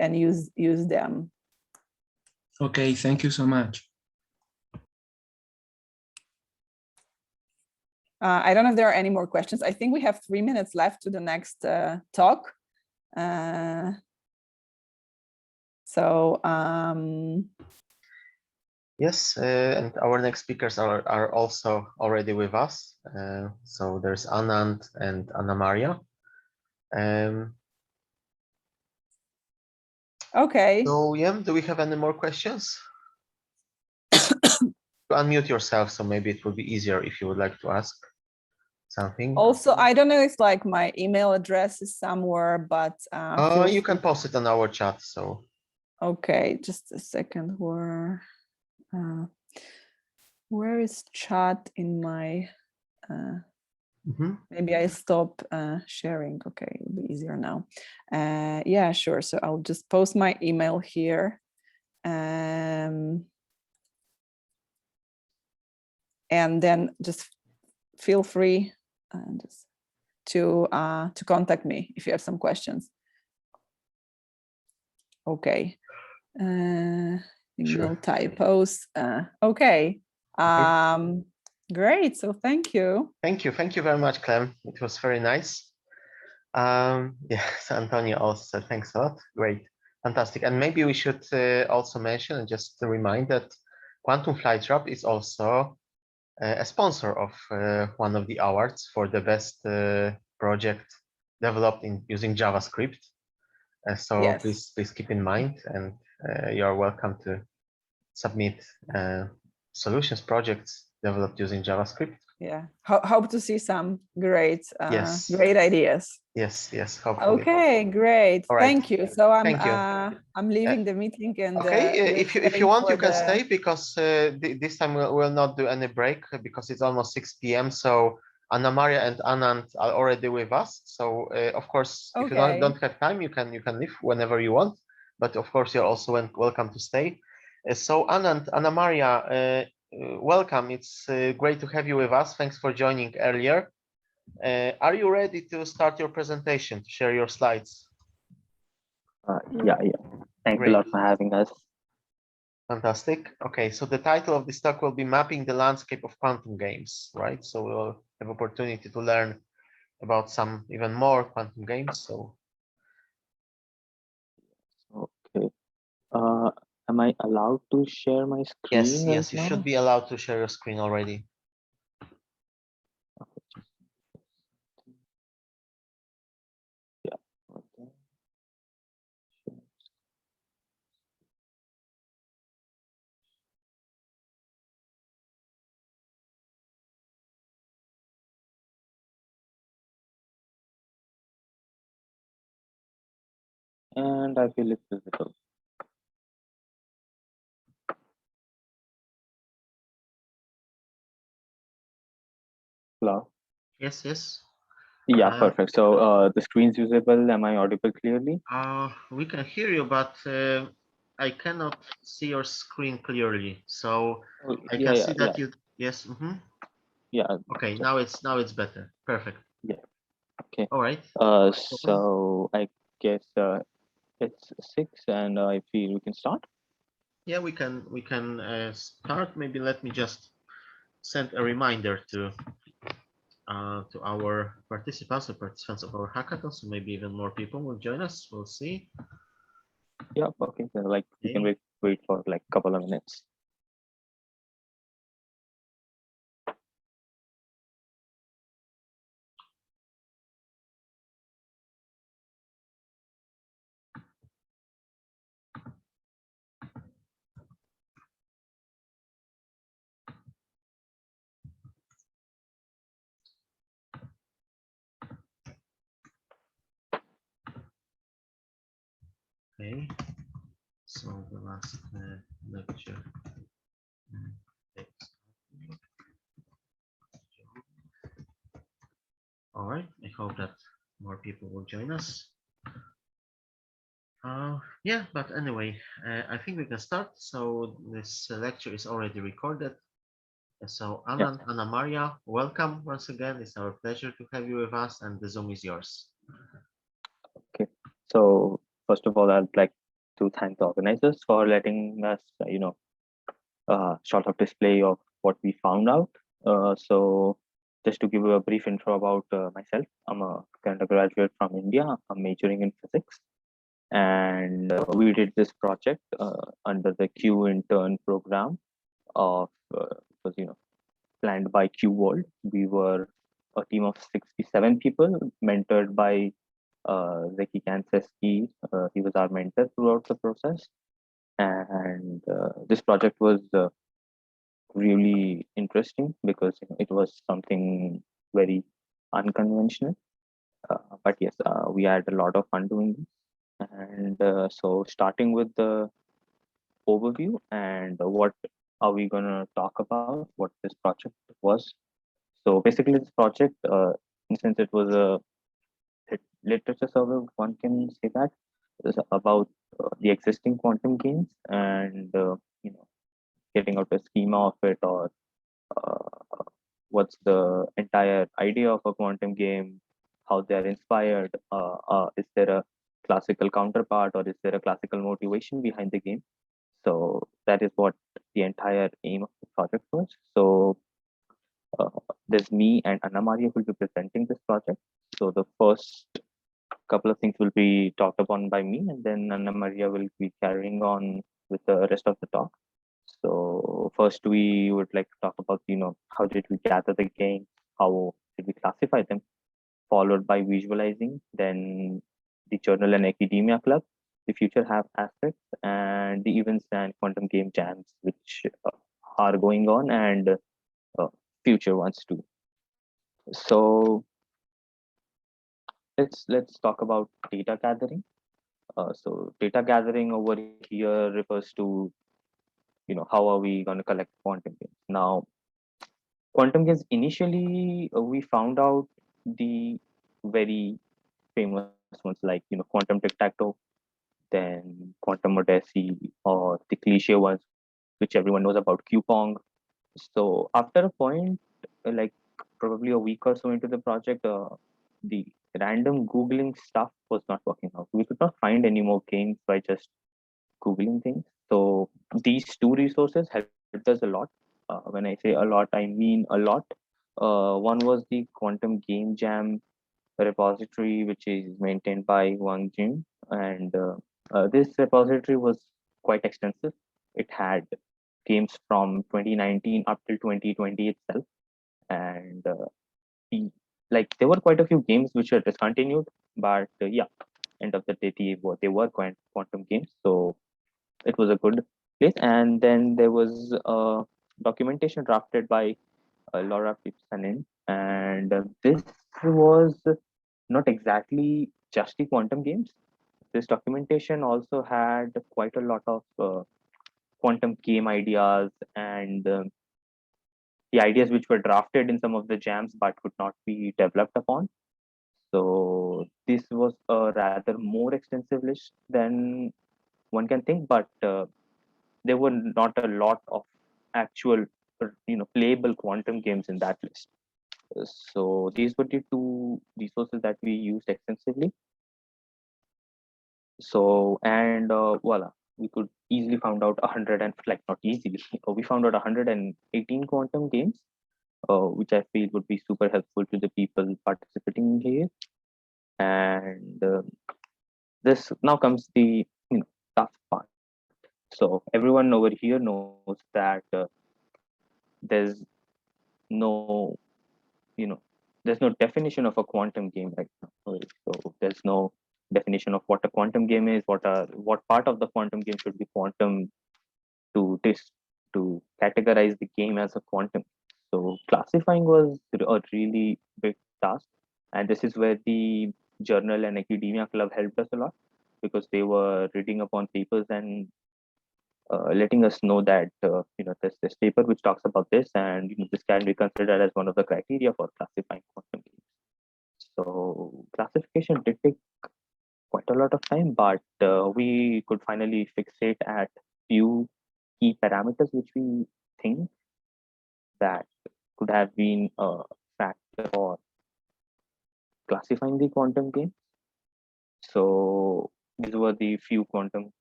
and use them. Okay, thank you so much. I don't know if there are any more questions. I think we have 3 minutes left to the next talk. Yes, and our next speakers are also already with us. So there's Anant and Anamaría. Okay. So yeah, do we have any more questions? Unmute yourself, so maybe it will be easier if you would like to ask something. Also, I don't know if my email address is somewhere, but you can post it on our chat. So okay, just a second. Where is chat in my Maybe I stop sharing. Okay, it'll be easier now. Yeah, sure. So I'll just post my email here. And then just feel free to contact me if you have some questions. Okay. No typos. Okay. Great. So thank you. Thank you very much, Clem. It was very nice. Yes, Antonio also said thanks a lot. Great, fantastic. And maybe we should also mention and just remind that Quantum Flytrap is also a sponsor of one of the awards for the best project developed using JavaScript. So yes. please keep in mind, and you are welcome to submit solutions projects developed using JavaScript. Yeah, hope to see some great yes. great ideas. Yes, hopefully. Okay, great. All right. Thank you. So I'm leaving the meeting, and okay, if you want, you can stay, because this time we'll not do any break because it's almost 6 p.m. So Anamaría and Anant are already with us. So of course, if you don't have time, you can leave whenever you want. But of course, you're also welcome to stay. So Anant, Anamaría, welcome. It's great to have you with us. Thanks for joining earlier. Are you ready to start your presentation, to share your slides? Yeah. Thanks a lot for having us. Fantastic. Okay, so the title of this talk will be Mapping the Landscape of Quantum Games, right? So we'll have opportunity to learn about some even more quantum games. So okay. Am I allowed to share my screen? Yes, you should be allowed to share your screen already. Yeah. Okay. And I feel it's visible. Hello? Yes. Yeah, perfect. So the screen's visible. Am I audible clearly? We can hear you, but I cannot see your screen clearly. So I can see that you. Yes. Yeah. Okay. Now it's better. Perfect. Yeah. Okay. All right. So I guess it's 6, and I feel we can start. Yeah, we can start. Maybe let me just send a reminder to our participants of our hackathon, so maybe even more people will join us. We'll see. Yeah. Okay. So we can wait for like a couple of minutes. Okay, so the last lecture. All right, I hope that more people will join us. Yeah, but anyway, I think we can start. So this lecture is already recorded. So Anant, Anamaría, welcome once again. It's our pleasure to have you with us, and the Zoom is yours. Okay, so first of all, I'd like to thank the organizers for letting us, sort of display of what we found out. So just to give you a brief intro about myself, I'm a undergraduate from India. I'm majoring in physics, and we did this project under the Q intern program of was planned by Q World. We were a team of 67 people, mentored by Zeki Kanseski. He was our mentor throughout the process, and this project was really interesting because it was something very unconventional. But yes, we had a lot of fun doing this. And so starting with the overview and what are we going to talk about, what this project was. So basically, this project, since it was a literature survey, one can say that is about the existing quantum games and getting out a schema of it, or what's the entire idea of a quantum game, how they're inspired, is there a classical counterpart, or is there a classical motivation behind the game? So that is what the entire aim of the project was. So there's me and Anamaría who will be presenting this project. So the first couple of things will be talked upon by me, and then Anamaría will be carrying on with the rest of the talk. So first we would like to talk about, how did we gather the game, how did we classify them, followed by visualizing, then the journal and academia club, the future have aspects, and the events and quantum game jams, which are going on, and future ones too. So let's talk about data gathering. So data gathering over here refers to, how are we going to collect quantum games? Now, quantum games, initially, we found out the very famous ones like, quantum tic-tac-toe, then quantum odyssey, or the cliche ones, which everyone knows about, Q-Pong. So after a point, like probably a week or so into the project, the random Googling stuff was not working out. We could not find any more games by just Googling things. So these two resources helped us a lot. When I say a lot, I mean a lot. One was the Quantum Game Jam repository, which is maintained by Wang Jin. And this repository was quite extensive. It had games from 2019 up till 2020 itself. And there were quite a few games which were discontinued, but yeah, end of the day, they were quantum games. So it was a good place. And then there was documentation drafted by Laura Pipsanen, and this was not exactly just the quantum games. This documentation also had quite a lot of quantum game ideas, and the ideas which were drafted in some of the jams but could not be developed upon. So this was a rather more extensive list than one can think, but there were not a lot of actual, playable quantum games in that list. So these were the two resources that we used extensively. So, and voila, we could easily found out 100 and not easily, we found out 118 quantum games, which I feel would be super helpful to the people participating here. And this now comes the tough part. So everyone over here knows that there's no there's no definition of a quantum game right now. So there's no definition of what a quantum game is, what part of the quantum game should be quantum to categorize the game as a quantum. So classifying was a really big task, and this is where the journal and academia club helped us a lot, because they were reading upon papers and letting us know that there's this paper which talks about this, and this can be considered as one of the criteria for classifying quantum games. So classification did take quite a lot of time, but we could finally fixate at few key parameters which we think that could have been a factor for classifying the quantum game. So these were the few quantum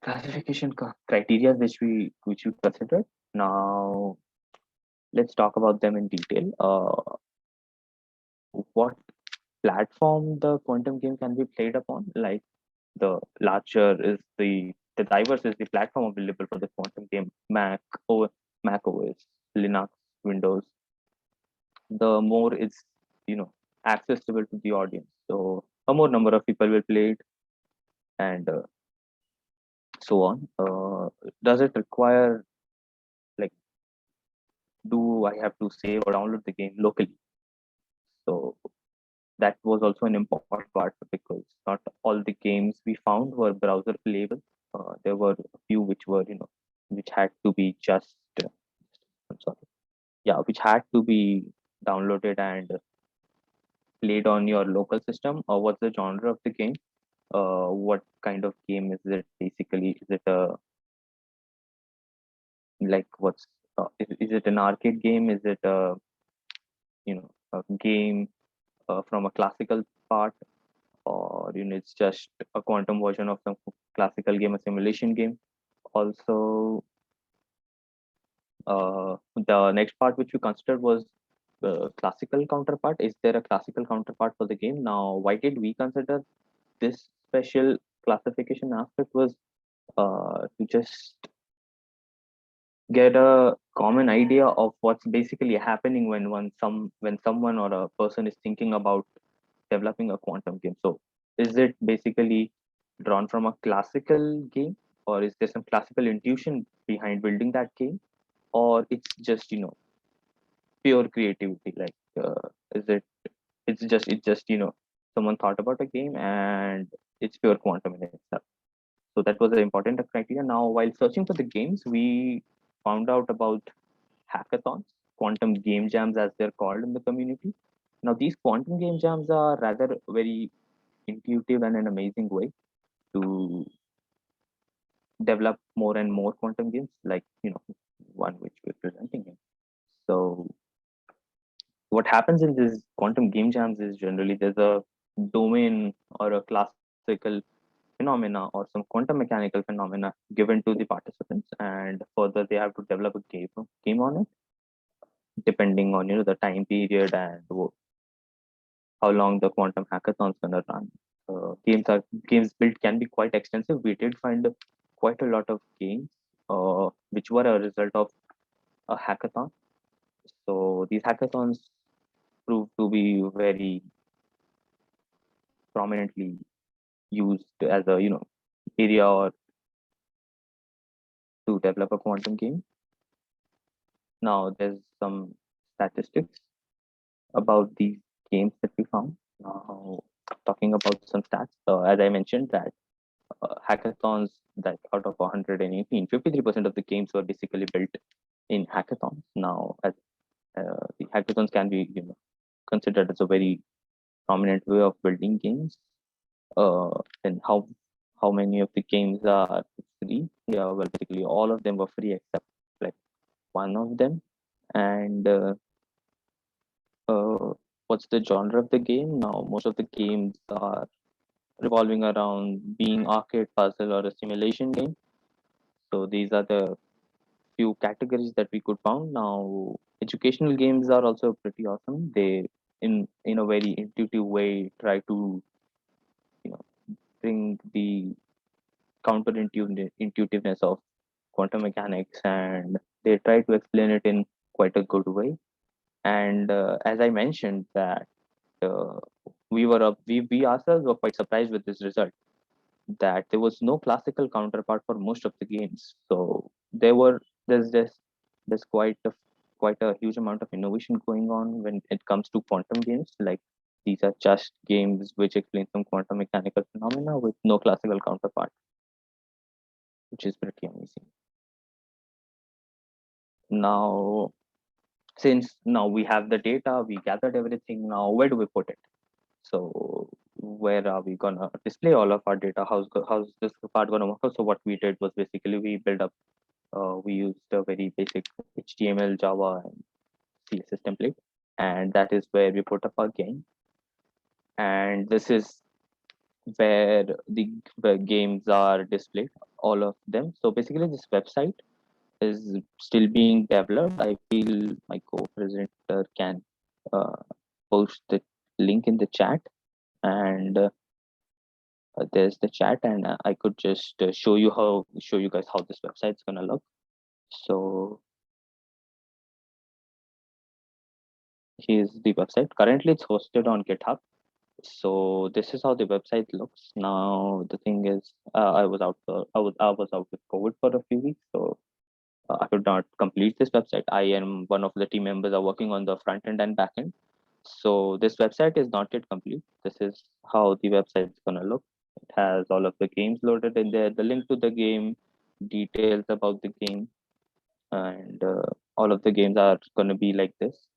classification criteria which we considered. Now let's talk about them in detail. What platform the quantum game can be played upon? Like, the larger is the diverse is the platform available for the quantum game: Mac OS, Linux, Windows. The more it's accessible to the audience, so a more number of people will play it, and so on. Does it require, like, do I have to save or download the game locally? So that was also an important part, because not all the games we found were browser playable. There were a few which were which had to be just I'm sorry. which had to be downloaded and played on your local system. Or what's the genre of the game? What kind of game is it basically? Is it a like what's is it an arcade game? Is it a a game from a classical part, or it's just a quantum version of some classical game, a simulation game? Also, the next part which we considered was the classical counterpart. Is there a classical counterpart for the game? Now, why did we consider this special classification aspect? Was to just get a common idea of what's basically happening when someone or a person is thinking about developing a quantum game. So is it basically drawn from a classical game, or is there some classical intuition behind building that game, or it's just pure creativity? Like is it it's just someone thought about a game and it's pure quantum in itself. So that was an important criteria. Now, while searching for the games, we found out about hackathons, quantum game jams as they're called in the community. Now, these quantum game jams are rather very intuitive and an amazing way to develop more and more quantum games, like one which we're presenting here. So what happens in these quantum game jams is generally there's a domain or a classical phenomena or some quantum mechanical phenomena given to the participants, and further they have to develop a game on it, depending on the time period and how long the quantum hackathon is gonna run. Games built can be quite extensive. We did find quite a lot of games which were a result of a hackathon. So these hackathons proved to be very prominently used as a area or to develop a quantum game. Now there's some statistics about these games that we found. Now talking about some stats, as I mentioned that hackathons, that out of 118, 53% of the games were basically built in hackathons. Now as the hackathons can be considered as a very prominent way of building games. And how many of the games are free? Yeah, well, basically all of them were free except like one of them. And what's the genre of the game? Now most of the games are revolving around being arcade, puzzle, or a simulation game. So these are the few categories that we could found. Now educational games are also pretty awesome. They in a very intuitive way try to bring the counterintuitiveness of quantum mechanics, and they try to explain it in quite a good way. And as I mentioned that uh, we ourselves were quite surprised with this result, that there was no classical counterpart for most of the games. So there's quite a huge amount of innovation going on when it comes to quantum games. Like these are just games which explain some quantum mechanical phenomena with no classical counterpart, which is pretty amazing. Now, since now we have the data, we gathered everything. Now, where do we put it? So, where are we gonna display all of our data? How's this part gonna work? So, what we did was basically we built up. We used a very basic HTML, Java, and CSS template, and that is where we put up our game. And this is where the games are displayed, all of them. So basically, this website is still being developed. I feel my co-presenter can post the link in the chat, and there's the chat, and I could just show you guys how this website's gonna look. So here's the website. Currently, it's hosted on GitHub. So this is how the website looks. Now the thing is, I was out with COVID for a few weeks, so I could not complete this website. I am one of the team members are working on the front end and back end. So this website is not yet complete. This is how the website is gonna look. It has all of the games loaded in there, the link to the game, details about the game, and all of the games are going to be like this,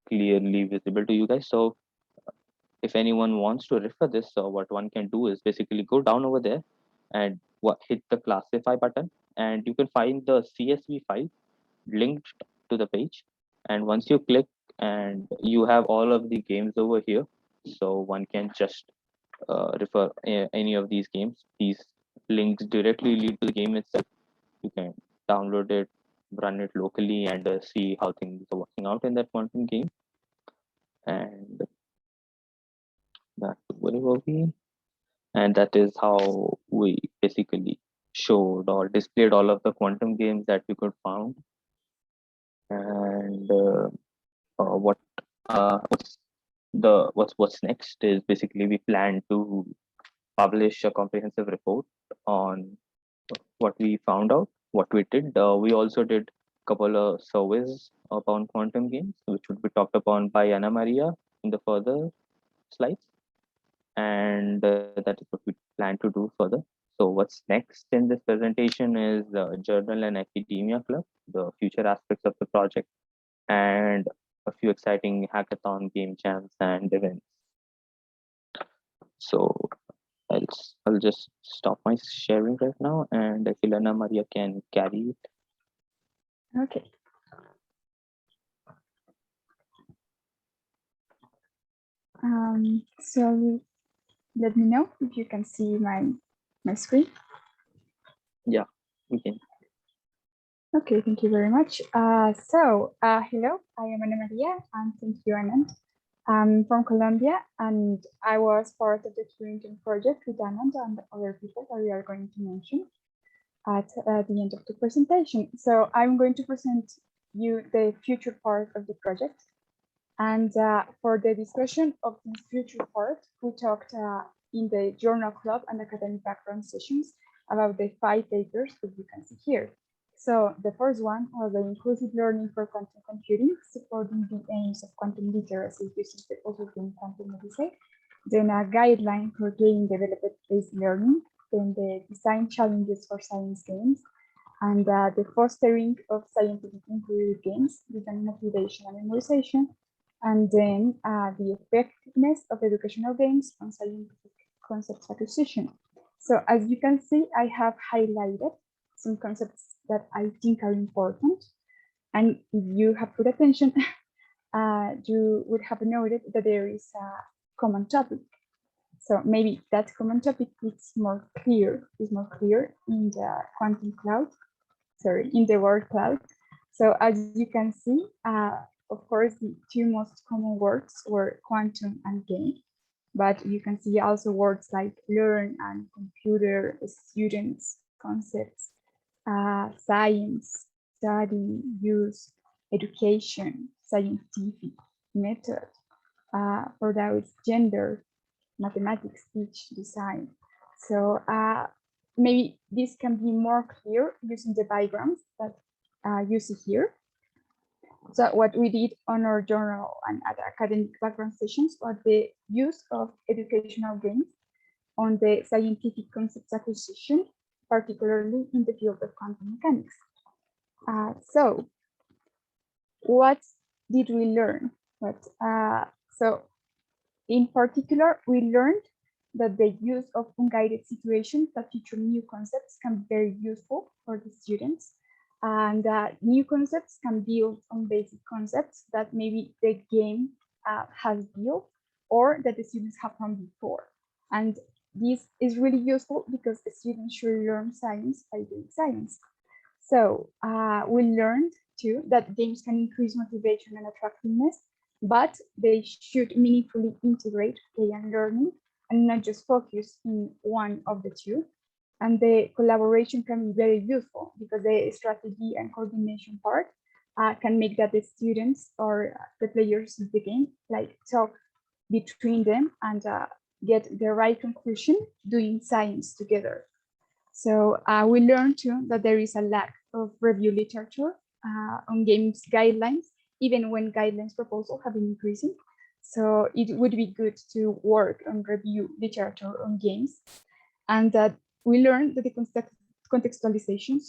clearly visible to you guys. So if anyone wants to refer this, so what one can do is basically go down over there and hit the classify button, and you can find the CSV file linked to the page. And once you click, and you have all of the games over here, so one can just refer any of these games. These links directly lead to the game itself. You can download it, run it locally, and see how things are working out in that quantum game. And back to where were we? And that is how we basically showed or displayed all of the quantum games that we could found. And what's next is basically we plan to publish a comprehensive report on what we found out, what we did. We also did a couple of surveys upon quantum games, which would be talked upon by Anamaría in the further slides. And that is what we plan to do further. So what's next in this presentation is the Journal and Academia Club, the future aspects of the project, and a few exciting hackathon, game jams, and events. So I'll just stop my sharing right now, and I feel Anamaría can carry it. Okay. So let me know if you can see my screen. Yeah, we can. Okay, thank you very much. Hello, I am Anamaría, and thank you, Anant. I'm from Colombia, and I was part of the Turing project with Anant and other people that we are going to mention at the end of the presentation. So I'm going to present you the future part of the project. And for the discussion of this future part, we talked in the journal club and academic background sessions about the 5 papers that you can see here. So the first one was the inclusive learning for quantum computing, supporting the aims of quantum literacy using the Superposition quantum medicine. Then a guideline for game development-based learning. Then the design challenges for science games, and the fostering of scientific included games with motivation and memorization. And then the effectiveness of educational games on scientific concepts acquisition. So as you can see, I have highlighted some concepts that I think are important. And if you have put attention, you would have noted that there is a common topic. So maybe that common topic is more clear in the quantum cloud, in the word cloud. So as you can see, of course, the 2 most common words were quantum and game, but you can see also words like learn and computer, students, concepts, science, study, use, education, scientific, method. For that, it's gender, mathematics, speech, design. So maybe this can be more clear using the diagrams that you see here. So what we did on our journal and at academic background sessions was the use of educational games on the scientific concepts acquisition, particularly in the field of quantum mechanics. So what did we learn? So in particular, we learned that the use of unguided situations that feature new concepts can be very useful for the students. And new concepts can build on basic concepts that maybe the game has built or that the students have found before. And this is really useful because the students should learn science by doing science. So we learned too that games can increase motivation and attractiveness, but they should meaningfully integrate play and learning and not just focus in one of the 2. And the collaboration can be very useful because the strategy and coordination part can make that the students or the players of the game talk between them and get the right conclusion doing science together. So we learned too that there is a lack of review literature on games guidelines, even when guidelines proposals have been increasing. So it would be good to work on review literature on games. And that we learned that the contextualization,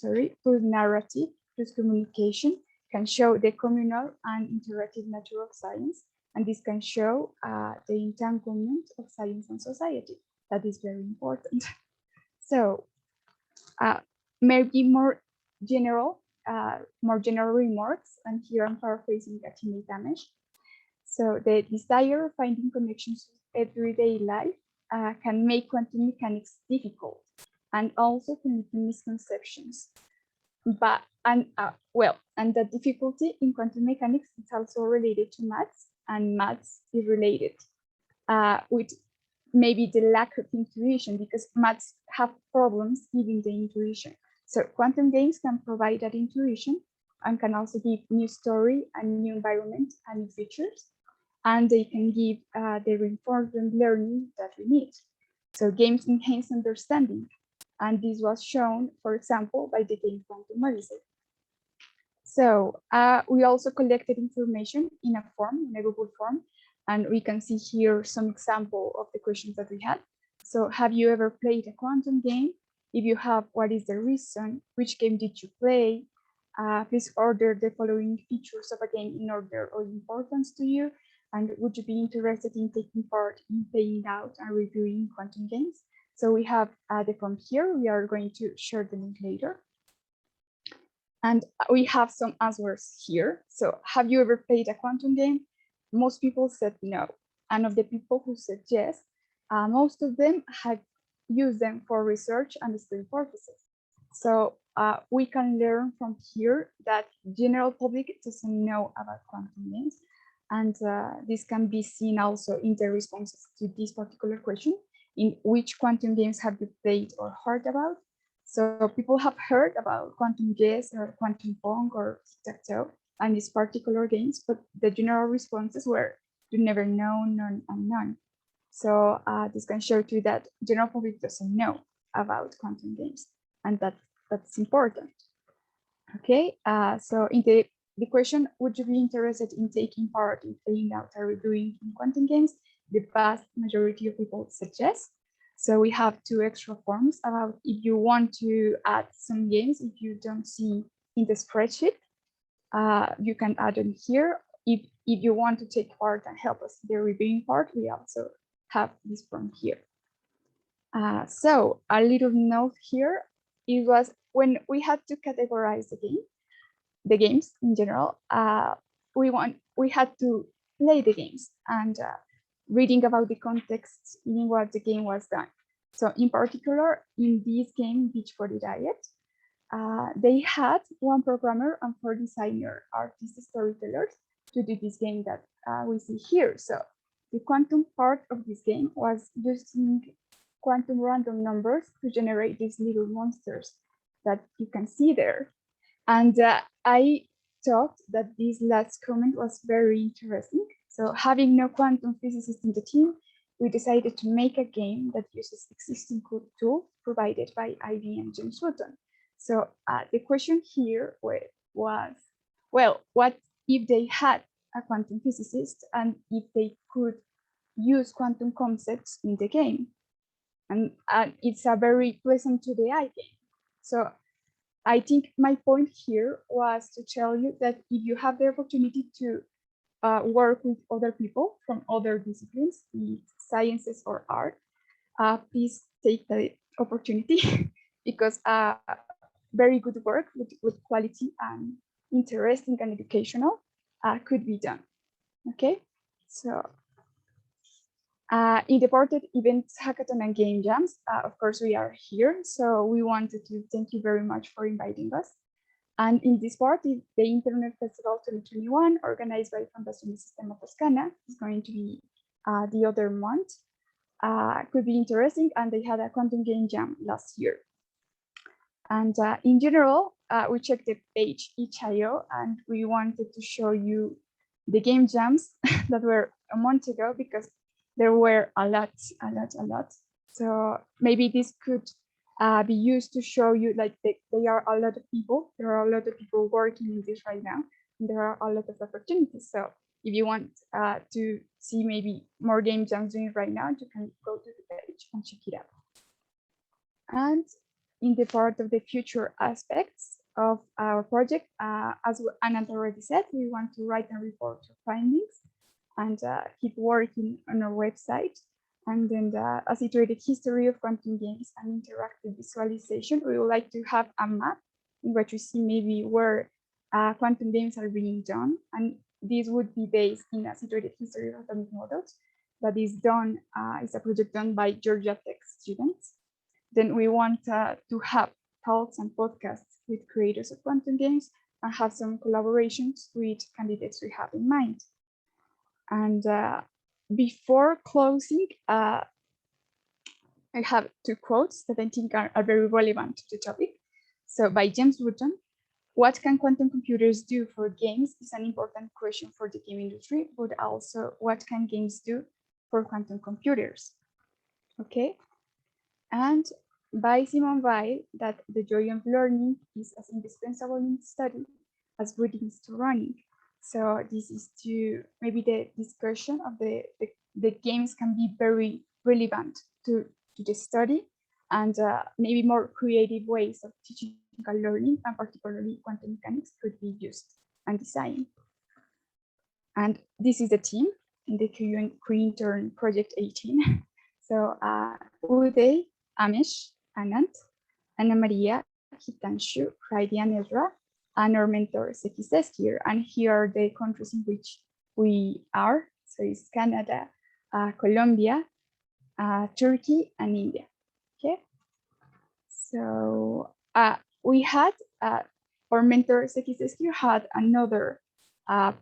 plus narrative, plus communication can show the communal and interactive nature of science, and this can show the entanglement of science and society. That is very important. So maybe more general remarks, and here I'm paraphrasing Gatineau Tamesh. So the desire of finding connections with everyday life can make quantum mechanics difficult, and also can lead to misconceptions. But and the difficulty in quantum mechanics is also related to maths, and maths is related with maybe the lack of intuition, because maths have problems giving the intuition. So quantum games can provide that intuition and can also give new story and new environment and new features. And they can give the reinforcement learning that we need. So games enhance understanding. And this was shown, for example, by the game Quantum Odyssey. So we also collected information in a Google form, and we can see here some example of the questions that we had. So have you ever played a quantum game? If you have, what is the reason? Which game did you play? Please order the following features of a game in order of importance to you. And would you be interested in taking part in playing out and reviewing quantum games? So we have the form here. We are going to share the link later. And we have some answers here. So have you ever played a quantum game? Most people said no. And of the people who said yes, most of them had used them for research and study purposes. So we can learn from here that general public doesn't know about quantum games. And this can be seen also in the responses to this particular question, in which quantum games have you played or heard about? So people have heard about quantum chess or quantum pong or tic-tac-toe and these particular games, but the general responses were you never know, none, and none. So this can show you that general public doesn't know about quantum games, and that's important. Okay, so in the question, would you be interested in taking part in playing out or reviewing in quantum games? The vast majority of people said yes. So we have 2 extra forms about if you want to add some games, if you don't see in the spreadsheet, you can add them here. If you want to take part and help us in the reviewing part, we also have this form here. So a little note here, it was when we had to categorize the games in general, we had to play the games and reading about the context in what the game was done. So in particular, in this game, Beach Body Diet, they had 1 programmer and 4 designer, artists, storytellers to do this game that we see here. So the quantum part of this game was using quantum random numbers to generate these little monsters that you can see there. And I thought that this last comment was very interesting. So having no quantum physicists in the team, we decided to make a game that uses existing code tools provided by IBM James Wotton. So the question here was, well, what if they had a quantum physicist and if they could use quantum concepts in the game? And it's a very pleasant to the eye game. So I think my point here was to tell you that if you have the opportunity to work with other people from other disciplines, be it sciences or art, please take the opportunity because very good work with quality and interesting and educational could be done. Okay, so in the ported events, hackathon and game jams, of course, we are here. So we wanted to thank you very much for inviting us. And in this part, the Internet Festival 2021, organized by Fondazione Sistema Toscana, is going to be the other month. Could be interesting, and they had a quantum game jam last year. And in general, we checked the page itch.io, and we wanted to show you the game jams that were a month ago because there were a lot. So maybe this could be used to show you like there are a lot of people. There are a lot of people working in this right now, and there are a lot of opportunities. So if you want to see maybe more game jams doing right now, you can go to the page and check it out. And in the part of the future aspects, of our project. As Anant already said, we want to write and report our findings and keep working on our website. And then a situated history of quantum games and interactive visualization. We would like to have a map in which you see maybe where quantum games are being done. And this would be based in a situated history of atomic models that is done, is a project done by Georgia Tech students. Then we want to have talks and podcasts with creators of quantum games and have some collaborations with candidates we have in mind. And before closing, I have two quotes that I think are very relevant to the topic. So by James Wooten, what can quantum computers do for games is an important question for the game industry, but also what can games do for quantum computers? Okay. And by Simone Weil, that the joy of learning is as indispensable in study as breathing is to running. So this is to maybe the discussion of the games can be very relevant to the study, and maybe more creative ways of teaching learning, and particularly quantum mechanics, could be used and designed. And this is the team in the Pre-Intern Project 18. So Uday, Amish, Anant, Anamaría, Hitanshu, Heidi, and Ezra, and our mentor Seki says here. And here are the countries in which we are. So it's Canada, Colombia, Turkey, and India. Okay. So we had our mentor Seki says here had another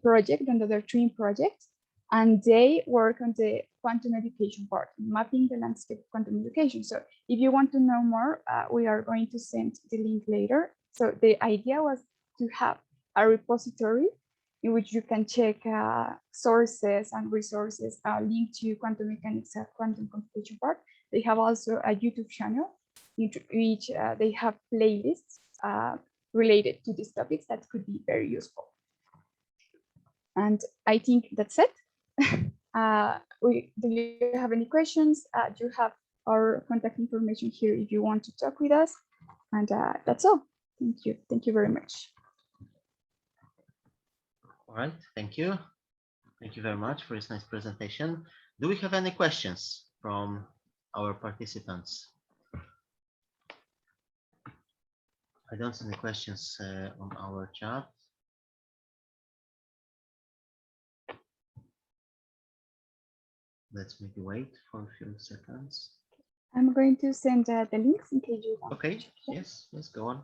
project, another twin project, and they work on the quantum education part, mapping the landscape of quantum education. So if you want to know more, we are going to send the link later. So the idea was to have a repository in which you can check sources and resources linked to quantum mechanics and quantum computation part. They have also a YouTube channel in which they have playlists related to these topics that could be very useful. And I think that's it. Do you have any questions? Do you have our contact information here if you want to talk with us? And that's all. Thank you. Thank you very much. All right, thank you. Thank you very much for this nice presentation. Do we have any questions from our participants? I don't see any questions on our chat. Let's maybe wait for a few seconds. I'm going to send the links in case you want. Okay, yes, let's go on.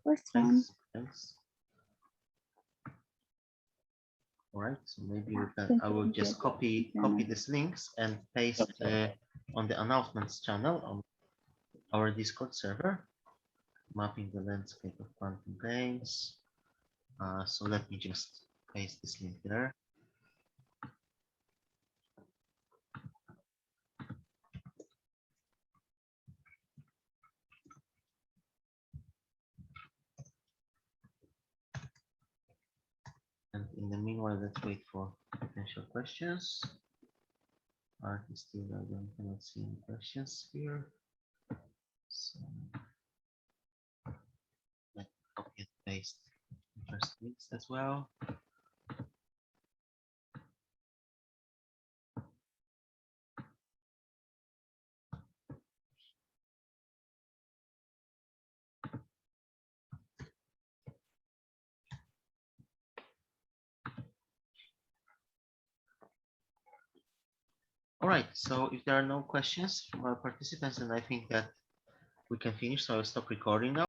First one. Thanks. All right, so maybe we can, I will just copy these links and paste on the announcements channel on our Discord server, mapping the landscape of quantum games. So let me just paste this link there. And in the meanwhile, let's wait for potential questions. Art is still, I cannot see any questions here. So let's copy and paste the first links as well. All right, so if there are no questions from our participants, then I think that we can finish. So I'll stop recording now.